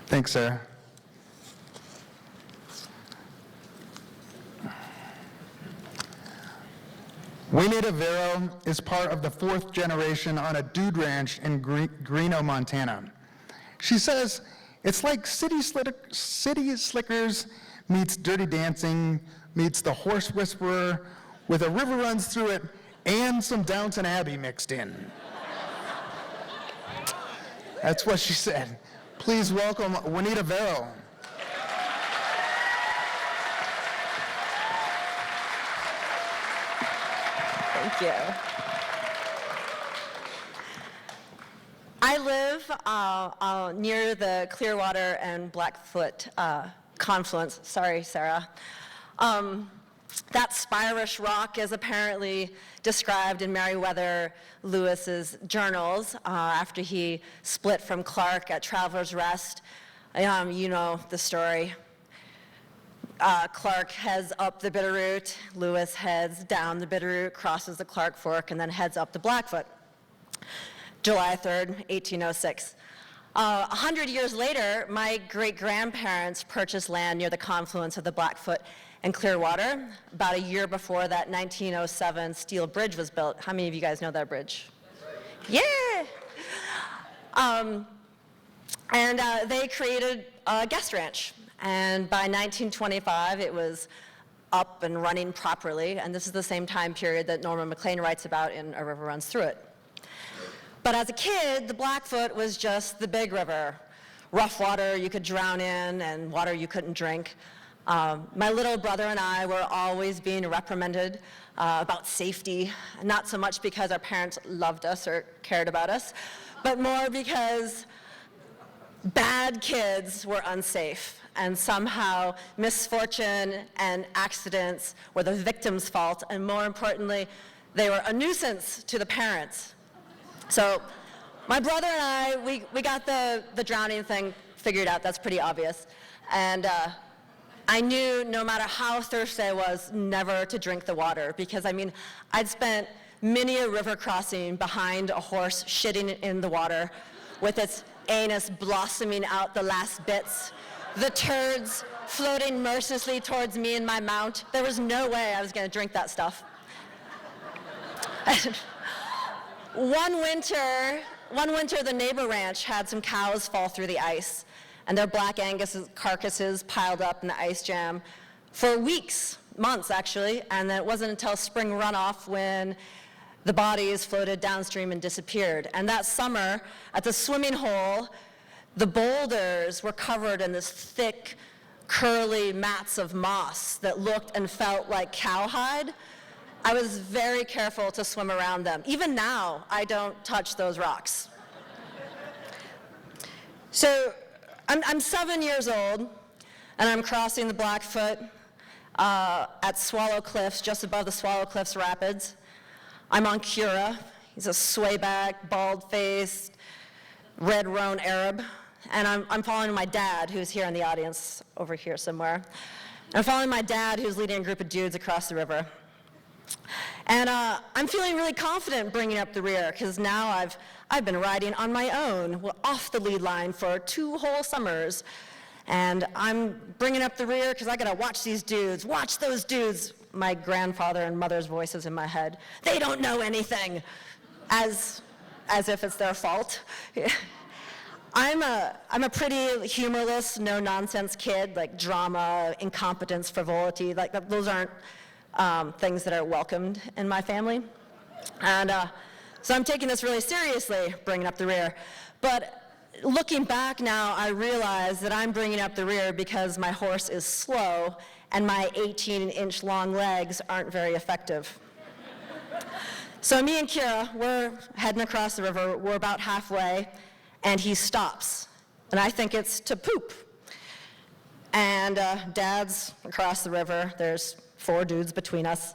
Thanks, Sarah. Juanita Vero is part of the 4th generation on a dude ranch in Greeno, Montana. She says, it's like City Slickers meets Dirty Dancing meets The Horse Whisperer with a river runs through it and some Downton Abbey mixed in. That's what she said. Please welcome Juanita Vero. Thank you. I live near the Clearwater and Blackfoot confluence. Sorry, Sarah. That Spirish rock is apparently described in Meriwether Lewis's journals after he split from Clark at Traveler's Rest. You know the story. Clark heads up the Bitterroot, Lewis heads down the Bitterroot, crosses the Clark Fork, and then heads up the Blackfoot. July 3rd, 1806. 100 years later, my great-grandparents purchased land near the confluence of the Blackfoot and Clearwater, about a year before that 1907 steel bridge was built. How many of you guys know that bridge? Yeah! They created a guest ranch. And by 1925, it was up and running properly. And this is the same time period that Norman Maclean writes about in A River Runs Through It. But as a kid, the Blackfoot was just the big river. Rough water you could drown in and water you couldn't drink. My little brother and I were always being reprimanded about safety, not so much because our parents loved us or cared about us, but more because bad kids were unsafe, and somehow misfortune and accidents were the victim's fault, and more importantly, they were a nuisance to the parents. So my brother and I, we got the drowning thing figured out. That's pretty obvious. And I knew no matter how thirsty I was, never to drink the water, because I mean, I'd spent many a river crossing behind a horse shitting in the water with its anus blossoming out the last bits, the turds floating mercilessly towards me and my mount. There was no way I was going to drink that stuff. One winter, the neighbor ranch had some cows fall through the ice, and their black Angus carcasses piled up in the ice jam for weeks, months actually, and then it wasn't until spring runoff when the bodies floated downstream and disappeared. And that summer, at the swimming hole, the boulders were covered in this thick, curly mats of moss that looked and felt like cowhide. I was very careful to swim around them. Even now, I don't touch those rocks. So I'm 7 years old, and I'm crossing the Blackfoot at Swallow Cliffs, just above the Swallow Cliffs Rapids. I'm on Cura. He's a swayback, bald-faced, red roan Arab. And I'm following my dad, who's here in the audience, over here somewhere. I'm following my dad, who's leading a group of dudes across the river. And I'm feeling really confident bringing up the rear, because now I've been riding on my own, off the lead line for 2 whole summers. And I'm bringing up the rear because I gotta watch these dudes, watch those dudes. My grandfather and mother's voices in my head. They don't know anything, as if it's their fault. I'm a pretty humorless, no-nonsense kid, like drama, incompetence, frivolity, like those aren't things that are welcomed in my family. And so I'm taking this really seriously, bringing up the rear. But looking back now, I realize that I'm bringing up the rear because my horse is slow and my 18-inch long legs aren't very effective. So me and Kira, we're heading across the river. We're about halfway, and he stops. And I think it's to poop. And Dad's across the river. There's 4 dudes between us.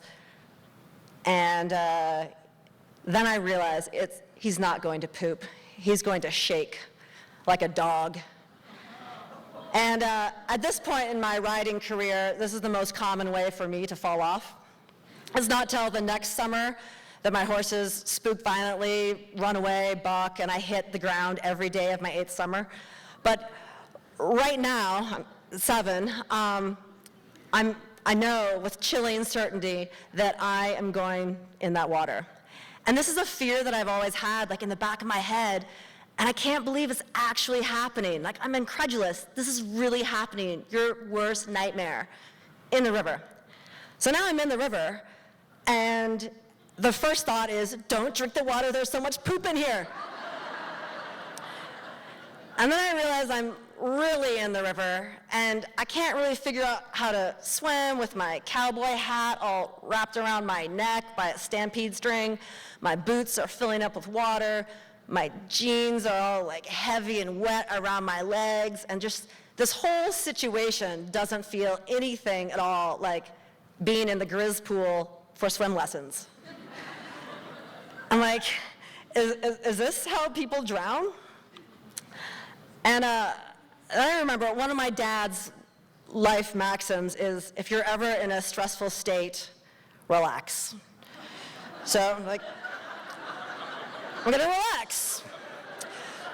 And then I realize he's not going to poop. He's going to shake like a dog. And at this point in my riding career, this is the most common way for me to fall off. It's not till the next summer that my horses spook violently, run away, buck, and I hit the ground every day of my 8th summer. But right now, I'm 7, I know with chilling certainty that I am going in that water. And this is a fear that I've always had, like in the back of my head, and I can't believe it's actually happening. Like, I'm incredulous. This is really happening. Your worst nightmare in the river. So now I'm in the river, and the first thought is, don't drink the water. There's so much poop in here. And then I realize I'm really in the river, and I can't really figure out how to swim with my cowboy hat all wrapped around my neck by a stampede string. My boots are filling up with water. My jeans are all like heavy and wet around my legs, and just this whole situation doesn't feel anything at all like being in the Grizz pool for swim lessons. I'm like, is this how people drown? And I remember one of my dad's life maxims is, if you're ever in a stressful state, relax. So I'm like, I'm gonna relax.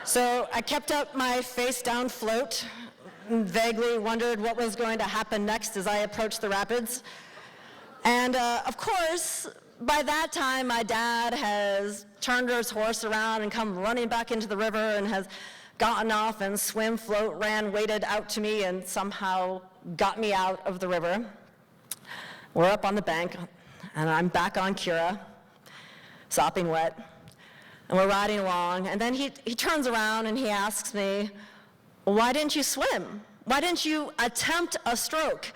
So I kept up my face down float and vaguely wondered what was going to happen next as I approached the rapids. And of course, by that time, my dad has turned his horse around and come running back into the river and has gotten off and swim, float, ran, waded out to me and somehow got me out of the river. We're up on the bank, and I'm back on Cura, sopping wet, and we're riding along, and then he turns around and he asks me, why didn't you swim? Why didn't you attempt a stroke?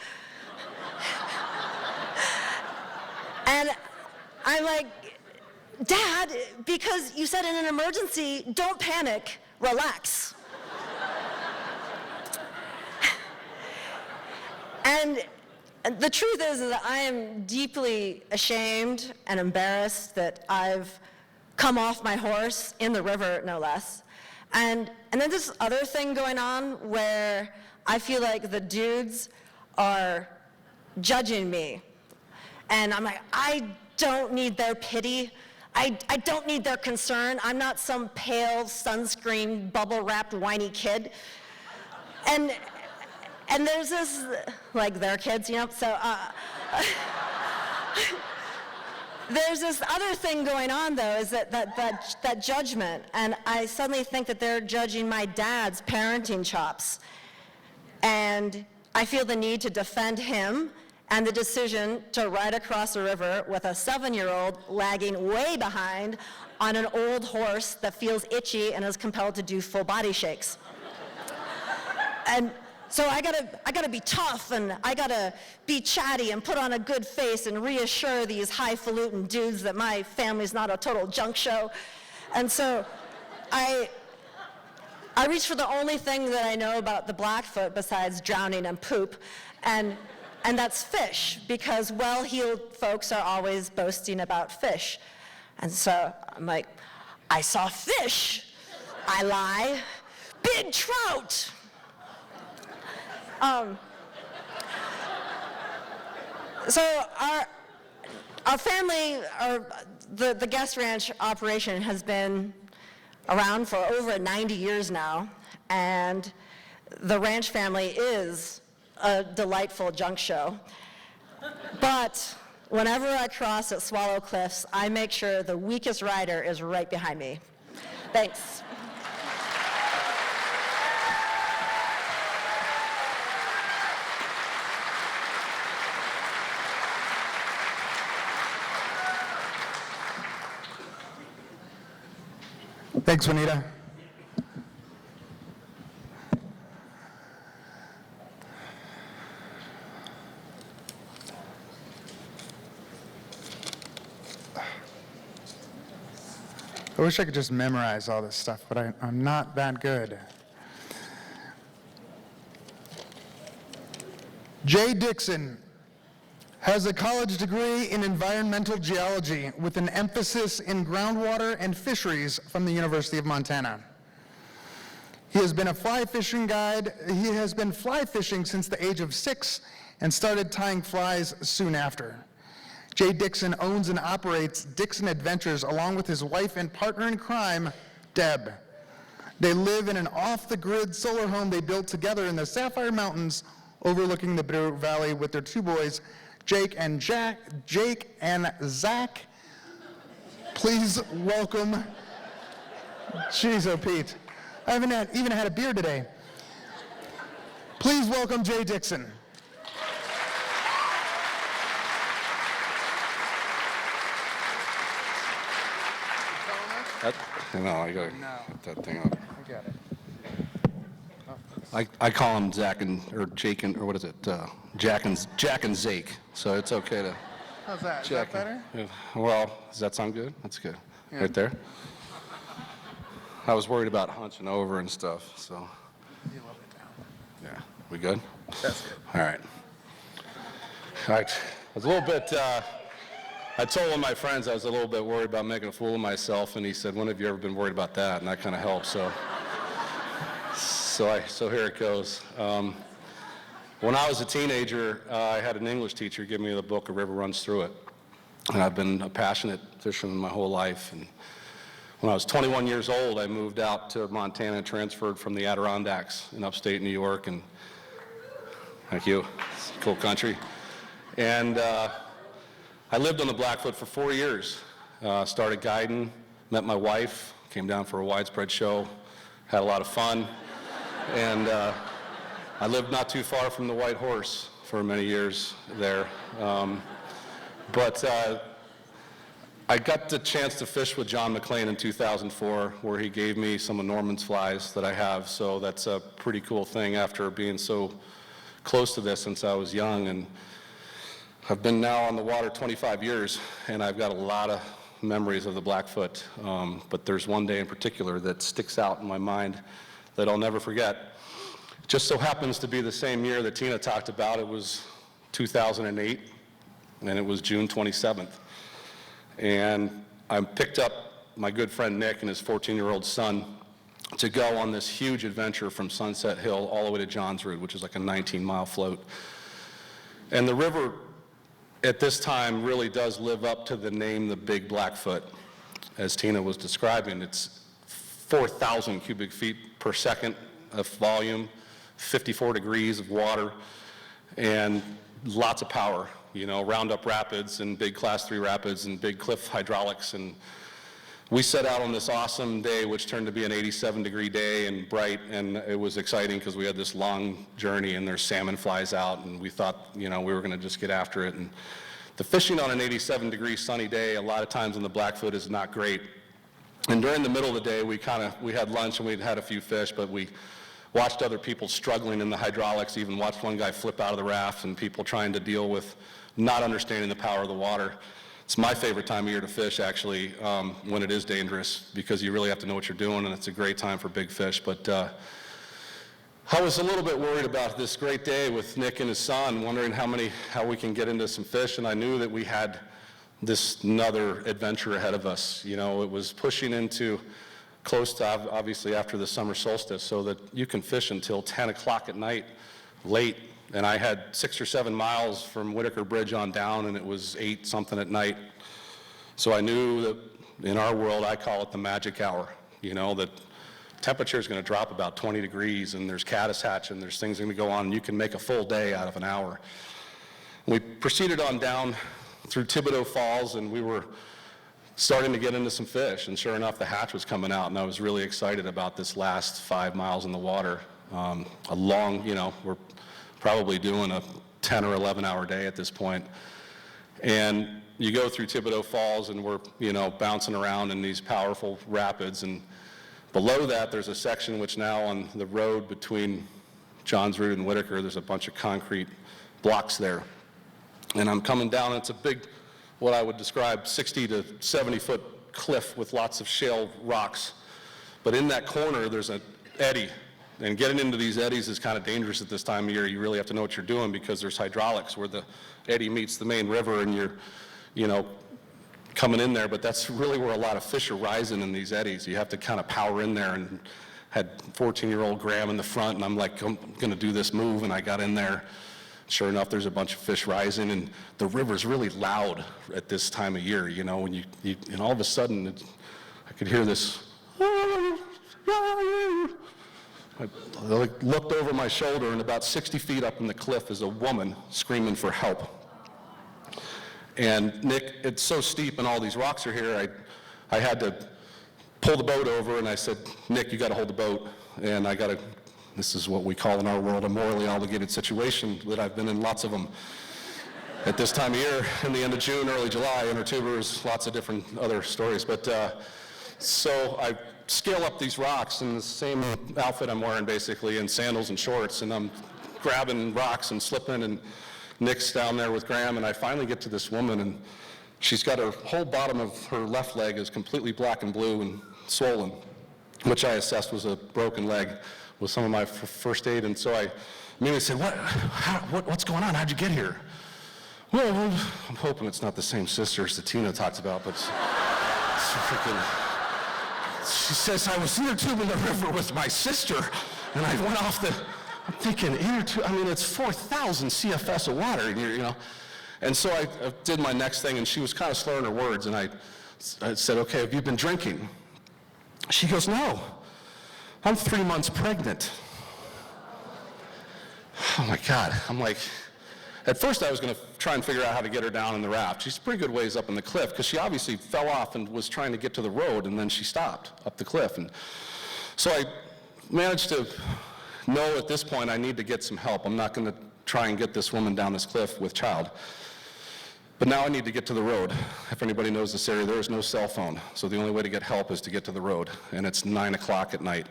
And I'm like, Dad, because you said in an emergency, don't panic, relax. And the truth is that I am deeply ashamed and embarrassed that I've come off my horse in the river, no less. And then this other thing going on where I feel like the dudes are judging me. And I'm like, I don't need their pity. I don't need their concern. I'm not some pale, sunscreen, bubble-wrapped, whiny kid. And there's this, like their kids, you know, so there's this other thing going on, though, is that judgment. And I suddenly think that they're judging my dad's parenting chops. And I feel the need to defend him and the decision to ride across a river with a 7-year-old lagging way behind on an old horse that feels itchy and is compelled to do full body shakes. And so I gotta be tough, and I gotta be chatty and put on a good face and reassure these highfalutin dudes that my family's not a total junk show. And so I reach for the only thing that I know about the Blackfoot besides drowning and poop, and that's fish, because well-heeled folks are always boasting about fish. And so I'm like, I saw fish. I lie. Big trout. So our family, the guest ranch operation has been around for over 90 years now, and the ranch family is a delightful junk show. But whenever I cross at Swallow Cliffs, I make sure the weakest rider is right behind me. Thanks. Thanks, Juanita. I wish I could just memorize all this stuff, but I'm not that good. Jay Dixon has a college degree in environmental geology with an emphasis in groundwater and fisheries from the University of Montana. He has been a fly fishing guide. He has been fly fishing since the age of 6 and started tying flies soon after. Jay Dixon owns and operates Dixon Adventures along with his wife and partner in crime, Deb. They live in an off-the-grid solar home they built together in the Sapphire Mountains overlooking the Bitter Valley with their 2 boys, Jake and Zach. Please welcome, jeez, oh Pete, I haven't even had a beer today. Please welcome Jay Dixon. No, I gotta put that thing up. I got it. I call him Zach and, or Jake and, or what is it? Jack and Zake. So it's okay to. How's that? Is Jack that better? Yeah. Well, does that sound good? That's good. Yeah. Right there. I was worried about hunching over and stuff, so. You love it down. Yeah. We good? That's good. All right. I was a little bit, I told one of my friends I was a little bit worried about making a fool of myself, and he said, when have you ever been worried about that? And that kind of helped, so here it goes. When I was a teenager, I had an English teacher give me the book, A River Runs Through It. And I've been a passionate fisherman my whole life. And when I was 21 years old, I moved out to Montana and transferred from the Adirondacks in upstate New York. And thank you, it's a cool country. And I lived on the Blackfoot for 4 years. Started guiding, met my wife, came down for a widespread show, had a lot of fun. And I lived not too far from the White Horse for many years there. But I got the chance to fish with John McLean in 2004, where he gave me some of Norman's flies that I have. So that's a pretty cool thing after being so close to this since I was young. And I've been now on the water 25 years, and I've got a lot of memories of the Blackfoot. But there's one day in particular that sticks out in my mind that I'll never forget. It just so happens to be the same year that Tina talked about. It was 2008, and it was June 27th. And I picked up my good friend Nick and his 14-year-old son to go on this huge adventure from Sunset Hill all the way to Johnsrud, which is like a 19-mile float. And the river at this time really does live up to the name, the Big Blackfoot. As Tina was describing, it's 4,000 cubic feet per second of volume, 54 degrees of water, and lots of power. You know, Roundup rapids and big class 3 rapids and big cliff hydraulics. And we set out on this awesome day, which turned to be an 87-degree day and bright, and it was exciting because we had this long journey and there's salmon flies out, and we thought, you know, we were going to just get after it. And the fishing on an 87-degree sunny day, a lot of times in the Blackfoot, is not great. And during the middle of the day, we had lunch and we'd had a few fish, but we watched other people struggling in the hydraulics, even watched one guy flip out of the raft, and people trying to deal with not understanding the power of the water. It's my favorite time of year to fish, actually, when it is dangerous, because you really have to know what you're doing, and it's a great time for big fish. But I was a little bit worried about this great day with Nick and his son, wondering how we can get into some fish, and I knew that we had this another adventure ahead of us. You know, it was pushing into close to, obviously, after the summer solstice, so that you can fish until 10 o'clock at night, late. And I had 6 or 7 miles from Whitaker Bridge on down, and it was 8 something at night. So I knew that in our world, I call it the magic hour. You know, that temperature is going to drop about 20 degrees, and there's caddis hatch, and there's things going to go on, and you can make a full day out of an hour. We proceeded on down through Thibodeau Falls, and we were starting to get into some fish, and sure enough, the hatch was coming out, and I was really excited about this last 5 miles in the water. A long, you know, we're probably doing a 10 or 11 hour day at this point. And you go through Thibodeau Falls, and we're, you know, bouncing around in these powerful rapids, and below that there's a section which now on the road between Johnsrud and Whitaker, there's a bunch of concrete blocks there. And I'm coming down, and it's a big, what I would describe 60 to 70 foot cliff with lots of shale rocks. But in that corner there's an eddy, and getting into these eddies is kind of dangerous at this time of year. You really have to know what you're doing, because there's hydraulics where the eddy meets the main river, and you're, you know, coming in there. But that's really where a lot of fish are rising in these eddies. You have to kind of power in there, and had 14-year-old Graham in the front, and I'm like, I'm gonna do this move, and I got in there. Sure enough, there's a bunch of fish rising, and the river's really loud at this time of year, you know, when you and all of a sudden, I could hear this. I looked over my shoulder, and about 60 feet up in the cliff is a woman screaming for help. And Nick, it's so steep and all these rocks are here, I had to pull the boat over, and I said, Nick, you got to hold the boat, and this is what we call in our world a morally obligated situation, that I've been in lots of them at this time of year, in the end of June, early July, intertubers, lots of different other stories. But so I scale up these rocks in the same outfit I'm wearing, basically, in sandals and shorts, and I'm grabbing rocks and slipping, and Nick's down there with Graham, and I finally get to this woman, and she's got her whole bottom of her left leg is completely black and blue and swollen, which I assessed was a broken leg with some of my first aid. And so I Mimi said, what's going on? How'd you get here? Well, I'm hoping it's not the same sisters that Tina talks about, but she says, I was inner tubing the river with my sister, and I went off I'm thinking, inner tube, I mean, it's 4,000 CFS of water, you know. And so I did my next thing, and she was kind of slurring her words, and I said, okay, have you been drinking? She goes, no, I'm 3 months pregnant. Oh my God, I'm like, at first I was going to try and figure out how to get her down in the raft. She's a pretty good ways up in the cliff, because she obviously fell off and was trying to get to the road, and then she stopped up the cliff. And so I managed to know at this point I need to get some help. I'm not going to try and get this woman down this cliff with child. But now I need to get to the road. If anybody knows this area, there is no cell phone. So the only way to get help is to get to the road. And it's 9 o'clock at night.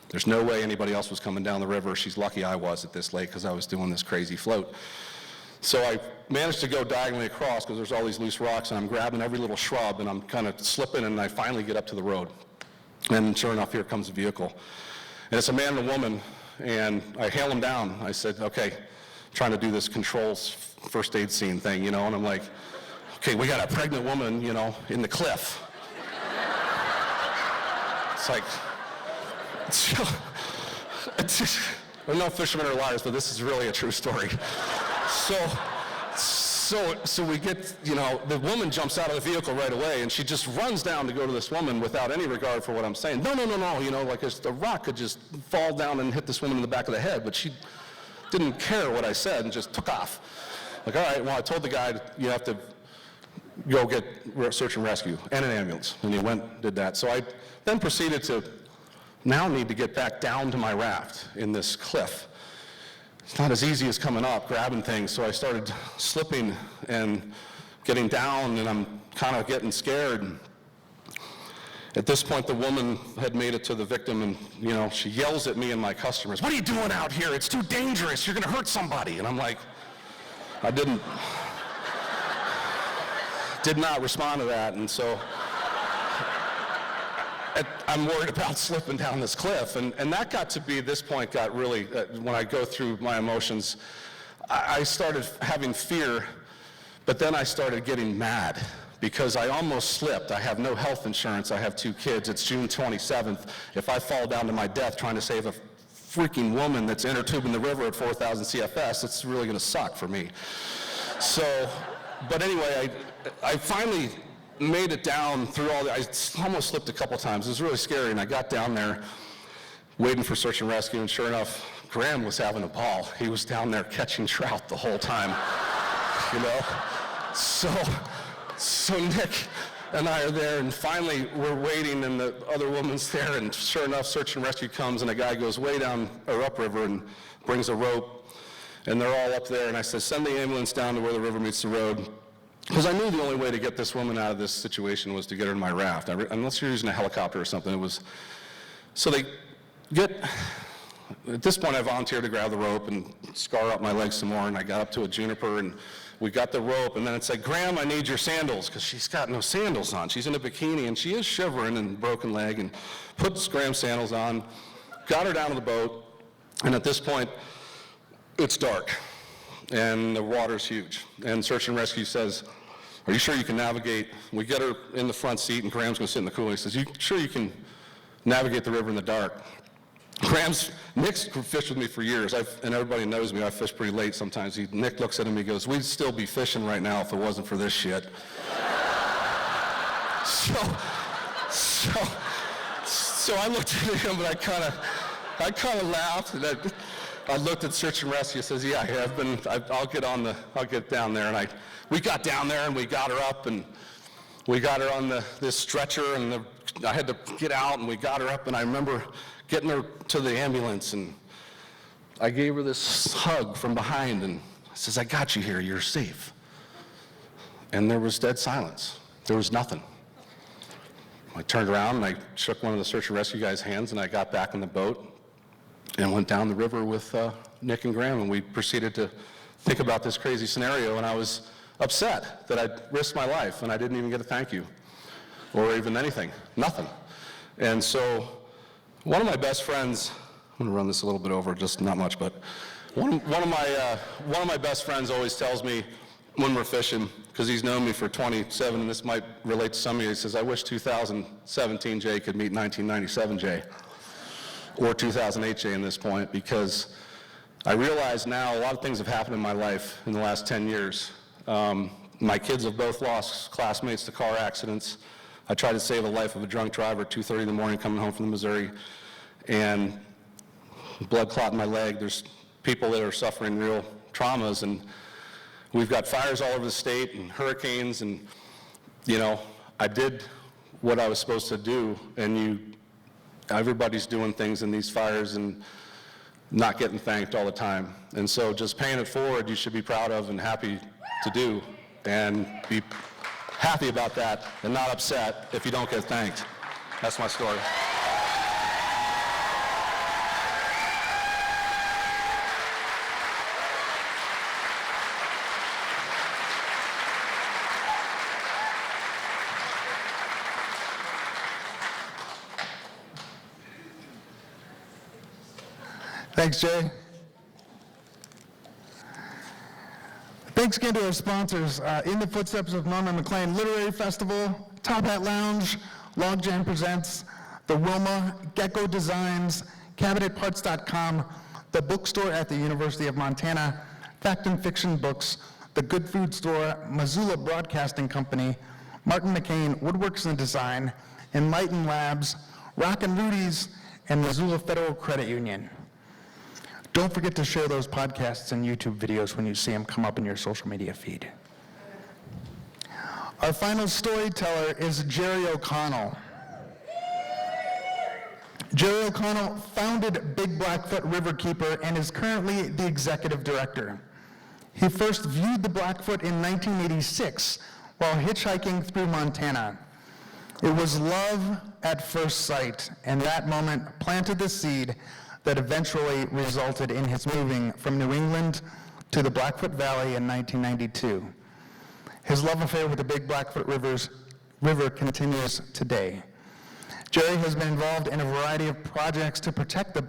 There's no way anybody else was coming down the river. She's lucky I was at this lake because I was doing this crazy float. So I managed to go diagonally across because there's all these loose rocks, and I'm grabbing every little shrub, and I'm kind of slipping, and I finally get up to the road. And sure enough, here comes a vehicle. And it's a man and a woman, and I hail them down. I said, okay, trying to do this controls first aid scene thing, you know, and I'm like, okay, we got a pregnant woman, you know, in the cliff. It's like, we're no fishermen or liars, but this is really a true story. So we get, you know, the woman jumps out of the vehicle right away, and she just runs down to go to this woman without any regard for what I'm saying. No, you know, like a rock could just fall down and hit this woman in the back of the head, but she didn't care what I said and just took off. Like, all right, well, I told the guy, you have to go get search and rescue and an ambulance, and he went and did that. So I then proceeded to now need to get back down to my raft in this cliff. It's not as easy as coming up, grabbing things, so I started slipping and getting down, and I'm kind of getting scared. At this point, the woman had made it to the victim, and, you know, she yells at me and my customers, what are you doing out here? It's too dangerous. You're going to hurt somebody. And I'm like, I did not respond to that, and so I'm worried about slipping down this cliff, and that got to be, this point got really, when I go through my emotions, I started having fear, but then I started getting mad because I almost slipped. I have no health insurance. I have 2 kids. It's June 27th. If I fall down to my death trying to save a freaking woman that's inner tubing the river at 4,000 CFS, it's really going to suck for me. So, but anyway, I finally made it down through all I almost slipped a couple times. It was really scary, and I got down there waiting for search and rescue, and sure enough, Graham was having a ball. He was down there catching trout the whole time, you know? So Nick and I are there, and finally we're waiting, and the other woman's there, and sure enough, search and rescue comes, and a guy goes way down or upriver and brings a rope, and they're all up there, and I said, send the ambulance down to where the river meets the road, because I knew the only way to get this woman out of this situation was to get her in my raft, unless you're using a helicopter or something. It was, so they get, at this point I volunteered to grab the rope and scar up my legs some more, and I got up to a juniper, and we got the rope, and then it said, Graham, I need your sandals, because she's got no sandals on. She's in a bikini, and she is shivering and broken leg, and put Graham's sandals on, got her down to the boat, and at this point, it's dark, and the water's huge. And search and rescue says, are you sure you can navigate? We get her in the front seat, and Graham's going to sit in the cooler. He says, you sure you can navigate the river in the dark? Nick's fished with me for years, and everybody knows me. I fish pretty late sometimes. Nick looks at him, he goes, we'd still be fishing right now if it wasn't for this shit. So I looked at him, and I kind of laughed, and I looked at search and rescue. Says, yeah, I'll get down there, and we got down there, and we got her up, and we got her on this stretcher, and I had to get out, and we got her up, and I remember getting her to the ambulance, and I gave her this hug from behind, and I says, I got you here, you're safe. And there was dead silence. There was nothing. I turned around, and I shook one of the search and rescue guys' hands, and I got back in the boat and went down the river with Nick and Graham, and we proceeded to think about this crazy scenario, and I was upset that I'd risked my life, and I didn't even get a thank you, or even anything, nothing. And so one of my best friends, I'm going to run this a little bit over, just not much, but One of my best friends always tells me when we're fishing, because he's known me for 27, and this might relate to some of you, he says, I wish 2017 Jay could meet 1997 Jay, or 2008 Jay in this point, because I realize now a lot of things have happened in my life in the last 10 years. My kids have both lost classmates to car accidents. I tried to save the life of a drunk driver at 2:30 in the morning coming home from Missouri, and blood clot in my leg. There's people that are suffering real traumas, and we've got fires all over the state and hurricanes, and I did what I was supposed to do, and everybody's doing things in these fires and not getting thanked all the time. And so just paying it forward, you should be proud of and happy to do, and be happy about that and not upset if you don't get thanked. That's my story. Thanks, Jay. Thanks again to our sponsors, In the Footsteps of Norman McLean Literary Festival, Top Hat Lounge, Log Jam Presents, the Wilma, Gecko Designs, CabinetParts.com, the bookstore at the University of Montana, Fact and Fiction Books, the Good Food Store, Missoula Broadcasting Company, Martin McCain Woodworks and Design, Enlighten Labs, Rock and Rudy's, and Missoula Federal Credit Union. Don't forget to share those podcasts and YouTube videos when you see them come up in your social media feed. Our final storyteller is Jerry O'Connell. Jerry O'Connell founded Big Blackfoot Riverkeeper and is currently the executive director. He first viewed the Blackfoot in 1986 while hitchhiking through Montana. It was love at first sight, and that moment planted the seed that eventually resulted in his moving from New England to the Blackfoot Valley in 1992. His love affair with the Big Blackfoot River continues today. Jerry has been involved in a variety of projects to protect the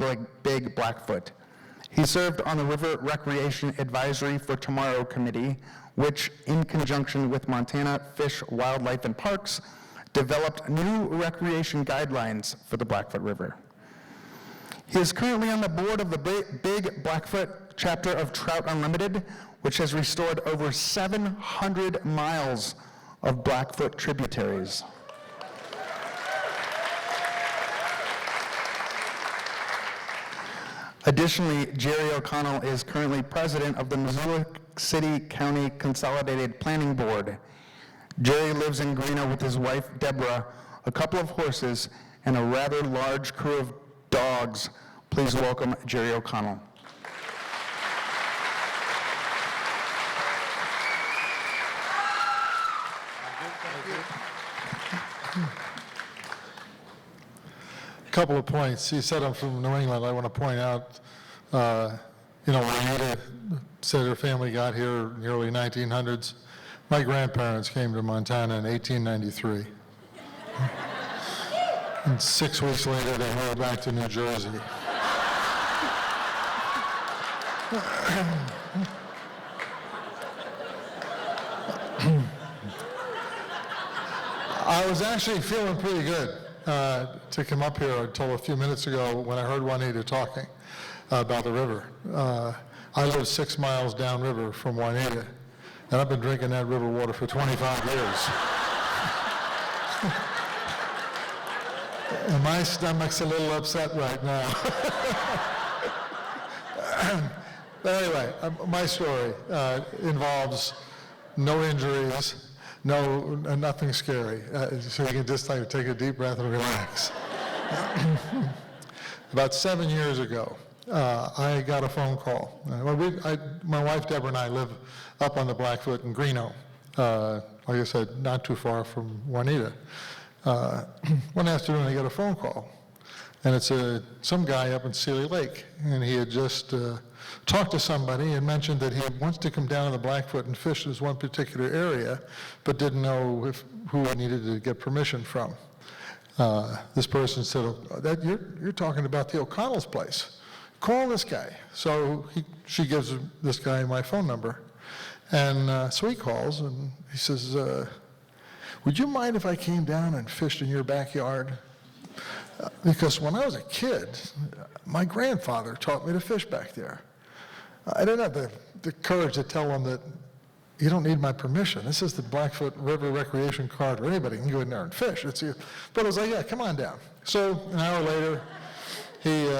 Big Blackfoot. He served on the River Recreation Advisory for Tomorrow Committee, which, in conjunction with Montana Fish, Wildlife, and Parks, developed new recreation guidelines for the Blackfoot River. He is currently on the board of the Big Blackfoot chapter of Trout Unlimited, which has restored over 700 miles of Blackfoot tributaries. Additionally, Jerry O'Connell is currently president of the Missoula City County Consolidated Planning Board. Jerry lives in Greeno with his wife, Deborah, a couple of horses, and a rather large crew of dogs. Please welcome Jerry O'Connell. A couple of points. He said I'm from New England. I want to point out, Juanita said her family got here in the early 1900s. My grandparents came to Montana in 1893. And 6 weeks later, they moved back to New Jersey. I was actually feeling pretty good to come up here until a few minutes ago when I heard Juanita talking about the river. I live 6 miles downriver from Juanita, and I've been drinking that river water for 25 years. And my stomach's a little upset right now. But anyway, my story involves no injuries, nothing scary. So you can just take a deep breath and relax. About 7 years ago, I got a phone call. My wife Deborah and I live up on the Blackfoot in Greeno. Like I said, not too far from Juanita. One afternoon I got a phone call, and it's some guy up in Sealy Lake, and he had just talked to somebody and mentioned that he wants to come down to the Blackfoot and fish this one particular area, but didn't know who he needed to get permission from. This person said, "You're talking about the O'Connell's place. call this guy. So she gives this guy my phone number. And so he calls, and he says, would you mind if I came down and fished in your backyard? Because when I was a kid, my grandfather taught me to fish back there. I didn't have the courage to tell him that you don't need my permission. This is the Blackfoot River Recreation Corridor. Anybody can go in there and fish. But I was like, yeah, come on down. So an hour later, he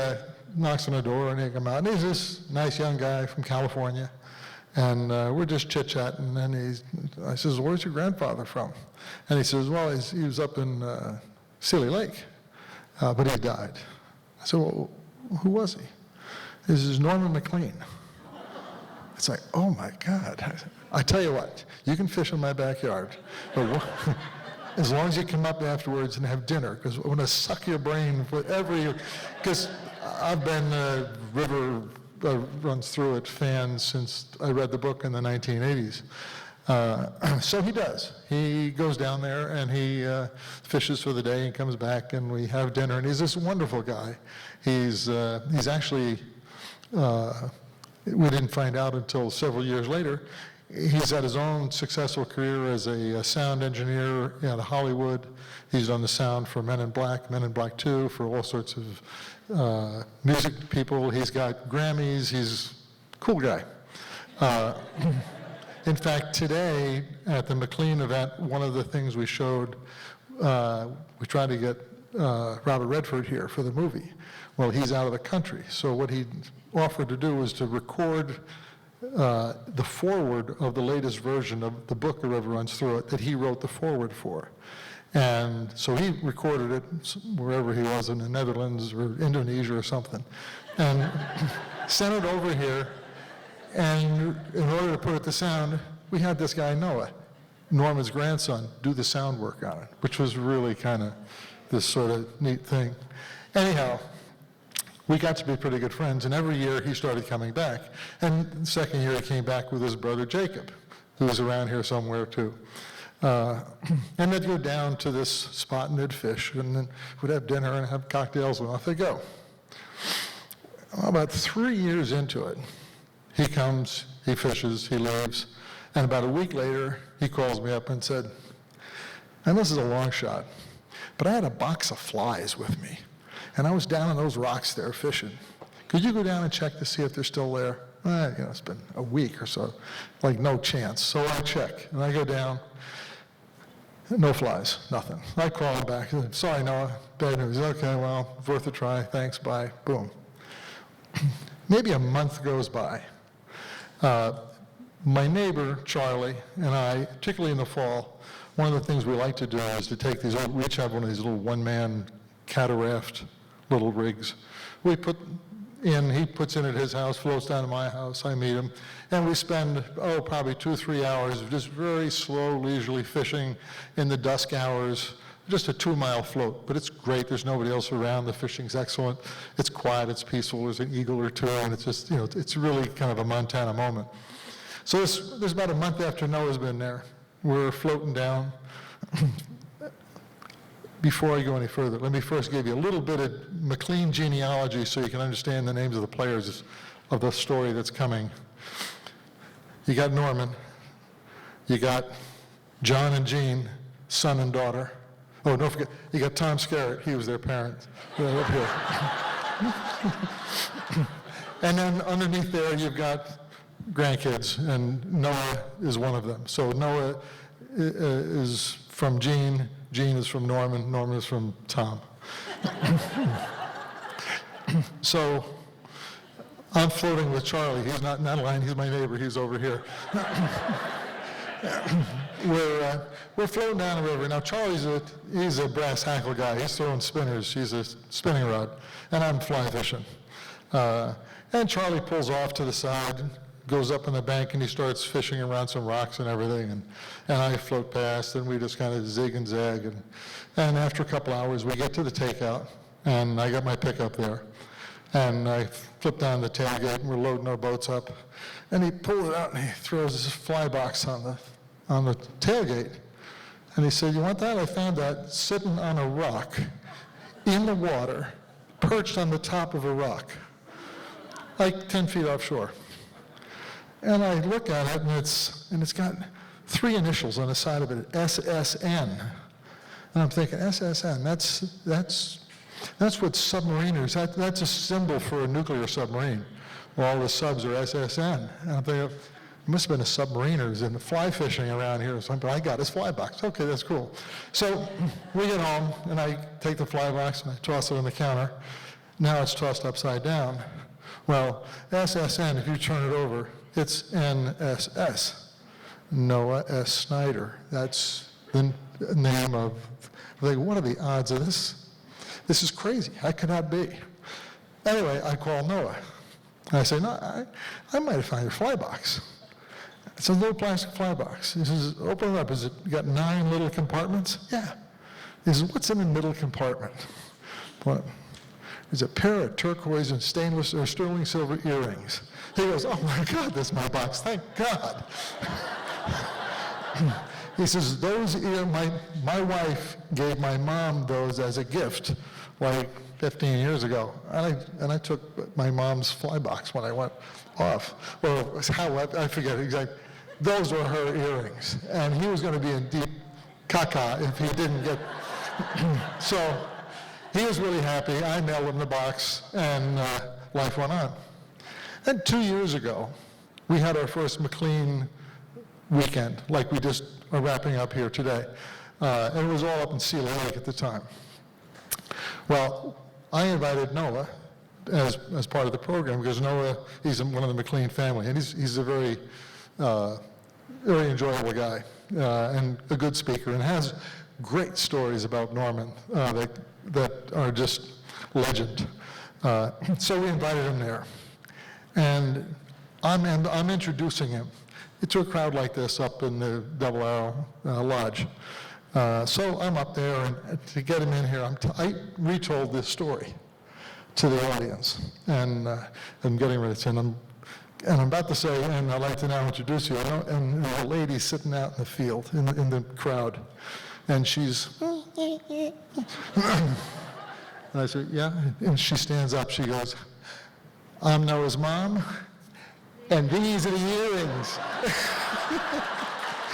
knocks on the door, and he comes out. And he's this nice young guy from California. And we're just chit-chatting, and I says, where's your grandfather from? And he says, well, he was up in Sealy Lake, but he died. I said, well, who was he? This is Norman McLean. It's like, oh my God. I tell you what, you can fish in my backyard, but as long as you come up afterwards and have dinner, because I'm going to suck your brain because I've been river runs through it fan since I read the book in the 1980s. So he does. He goes down there and he fishes for the day and comes back, and we have dinner, and he's this wonderful guy. He's actually, we didn't find out until several years later, he's had his own successful career as a sound engineer in Hollywood. He's done the sound for Men in Black 2, for all sorts of music people. He's got Grammys. He's a cool guy. In fact, today at the McLean event, one of the things we showed, we tried to get Robert Redford here for the movie. Well, he's out of the country. So what he offered to do was to record the foreword of the latest version of the book, The River Runs Through It, that he wrote the foreword for. And so he recorded it wherever he was, in the Netherlands or Indonesia or something, and sent it over here. And in order to put it to sound, we had this guy, Noah, Norman's grandson, do the sound work on it, which was really kind of this sort of neat thing. Anyhow, we got to be pretty good friends, and every year he started coming back. And the second year he came back with his brother Jacob, who was around here somewhere too. And they'd go down to this spot and they'd fish, and then we'd have dinner and have cocktails, and off they go. About 3 years into it, he comes, he fishes, he leaves, and about a week later, he calls me up and said, and this is a long shot, but I had a box of flies with me, and I was down on those rocks there fishing. Could you go down and check to see if they're still there? It's been a week or so, like no chance. So I check, and I go down, no flies, nothing. I call him back, sorry Noah, bad news. Okay, well, worth a try, thanks, bye, boom. Maybe a month goes by. My neighbor, Charlie, and I, particularly in the fall, one of the things we like to do is to take these, we each have one of these little one-man cataract little rigs. We put in, he puts in at his house, floats down to my house, I meet him, and we spend, probably 2 or 3 hours of just very slow, leisurely fishing in the dusk hours, just a 2-mile float, but it's great. There's nobody else around. The fishing's excellent. It's quiet, it's peaceful. There's an eagle or two, and it's just, it's really kind of a Montana moment. So there's about a month after Noah's been there. We're floating down. Before I go any further, let me first give you a little bit of McLean genealogy so you can understand the names of the players of the story that's coming. You got Norman. You got John and Jean, son and daughter. Oh, don't forget, you got Tom Skerritt. He was their parent. Up here. And then underneath there, you've got grandkids, and Noah is one of them. So Noah is from Jean. Jean is from Norman. Norman is from Tom. So I'm floating with Charlie. He's not in that line. He's my neighbor. He's over here. We're floating down the river. Now, Charlie's he's a brass hackle guy. He's throwing spinners. He's a spinning rod. And I'm fly fishing. And Charlie pulls off to the side, goes up on the bank, and he starts fishing around some rocks and everything. And I float past, and we just kind of zig and zag. And after a couple hours, we get to the takeout, and I got my pickup there. And I flip down the tailgate, and we're loading our boats up. And he pulls it out, and he throws this fly box on the tailgate. And he said, you want that? I found that sitting on a rock in the water, perched on the top of a rock. like 10 feet offshore. And I look at it, and it's got 3 initials on the side of it, SSN. And I'm thinking, SSN, that's what submariners, that's a symbol for a nuclear submarine. Well, all the subs are SSN. And I'm thinking, it must have been a submariners and fly fishing around here or something. I got his fly box. Okay, that's cool. So we get home, and I take the fly box and I toss it on the counter. Now it's tossed upside down. Well, SSN, if you turn it over, it's NSS, Noah S. Snyder. That's the name of, like, what are the odds of this? This is crazy. I could not be. Anyway, I call Noah. I say, no, I might have found your fly box. It's a little plastic fly box. He says, open it up. Is it got 9 little compartments? Yeah. He says, what's in the middle compartment? What? There's a pair of turquoise and stainless or sterling silver earrings. He goes, oh my God, that's my box. Thank God. He says, my wife gave my mom those as a gift like 15 years ago. And I took my mom's fly box when I went off. Or how, I forget exactly. Those were her earrings. And he was going to be in deep caca if he didn't get. So he was really happy. I mailed him the box, and life went on. And 2 years ago, we had our first McLean weekend, like we just are wrapping up here today. And it was all up in Sea Lake at the time. Well, I invited Noah as part of the program because Noah, he's one of the McLean family, and he's a very, very enjoyable guy and a good speaker, and has great stories about Norman that are just legend. So we invited him there, and I'm introducing him to a crowd like this up in the Double Arrow Lodge. So I'm up there, and to get him in here, I retold this story to the audience, and I'm getting ready to, and I'm about to say, and I'd like to now introduce you, and a lady sitting out in the field, in the crowd, and she's, and I said, yeah, and she stands up, she goes, I'm Noah's mom, and these are the earrings.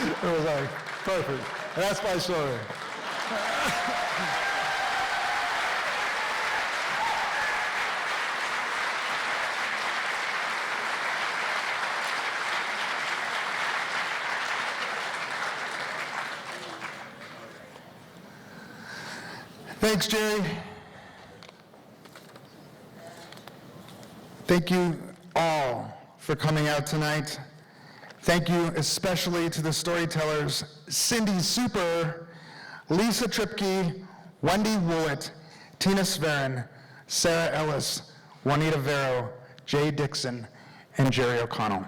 It was like, perfect. That's my story. Thanks, Jerry. Thank you all for coming out tonight. Thank you especially to the storytellers, Cindy Super, Lisa Triepke, Wendy Woollett, Tina Svaren, Sarah Ellis, Juanita Vero, Jay Dixon, and Jerry O'Connell.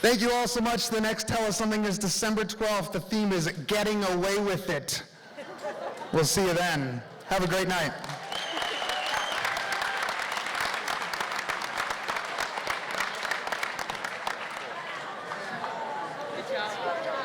Thank you all so much. The next Tell Us Something is December 12th. The theme is Getting Away With It. We'll see you then. Have a great night. Good job.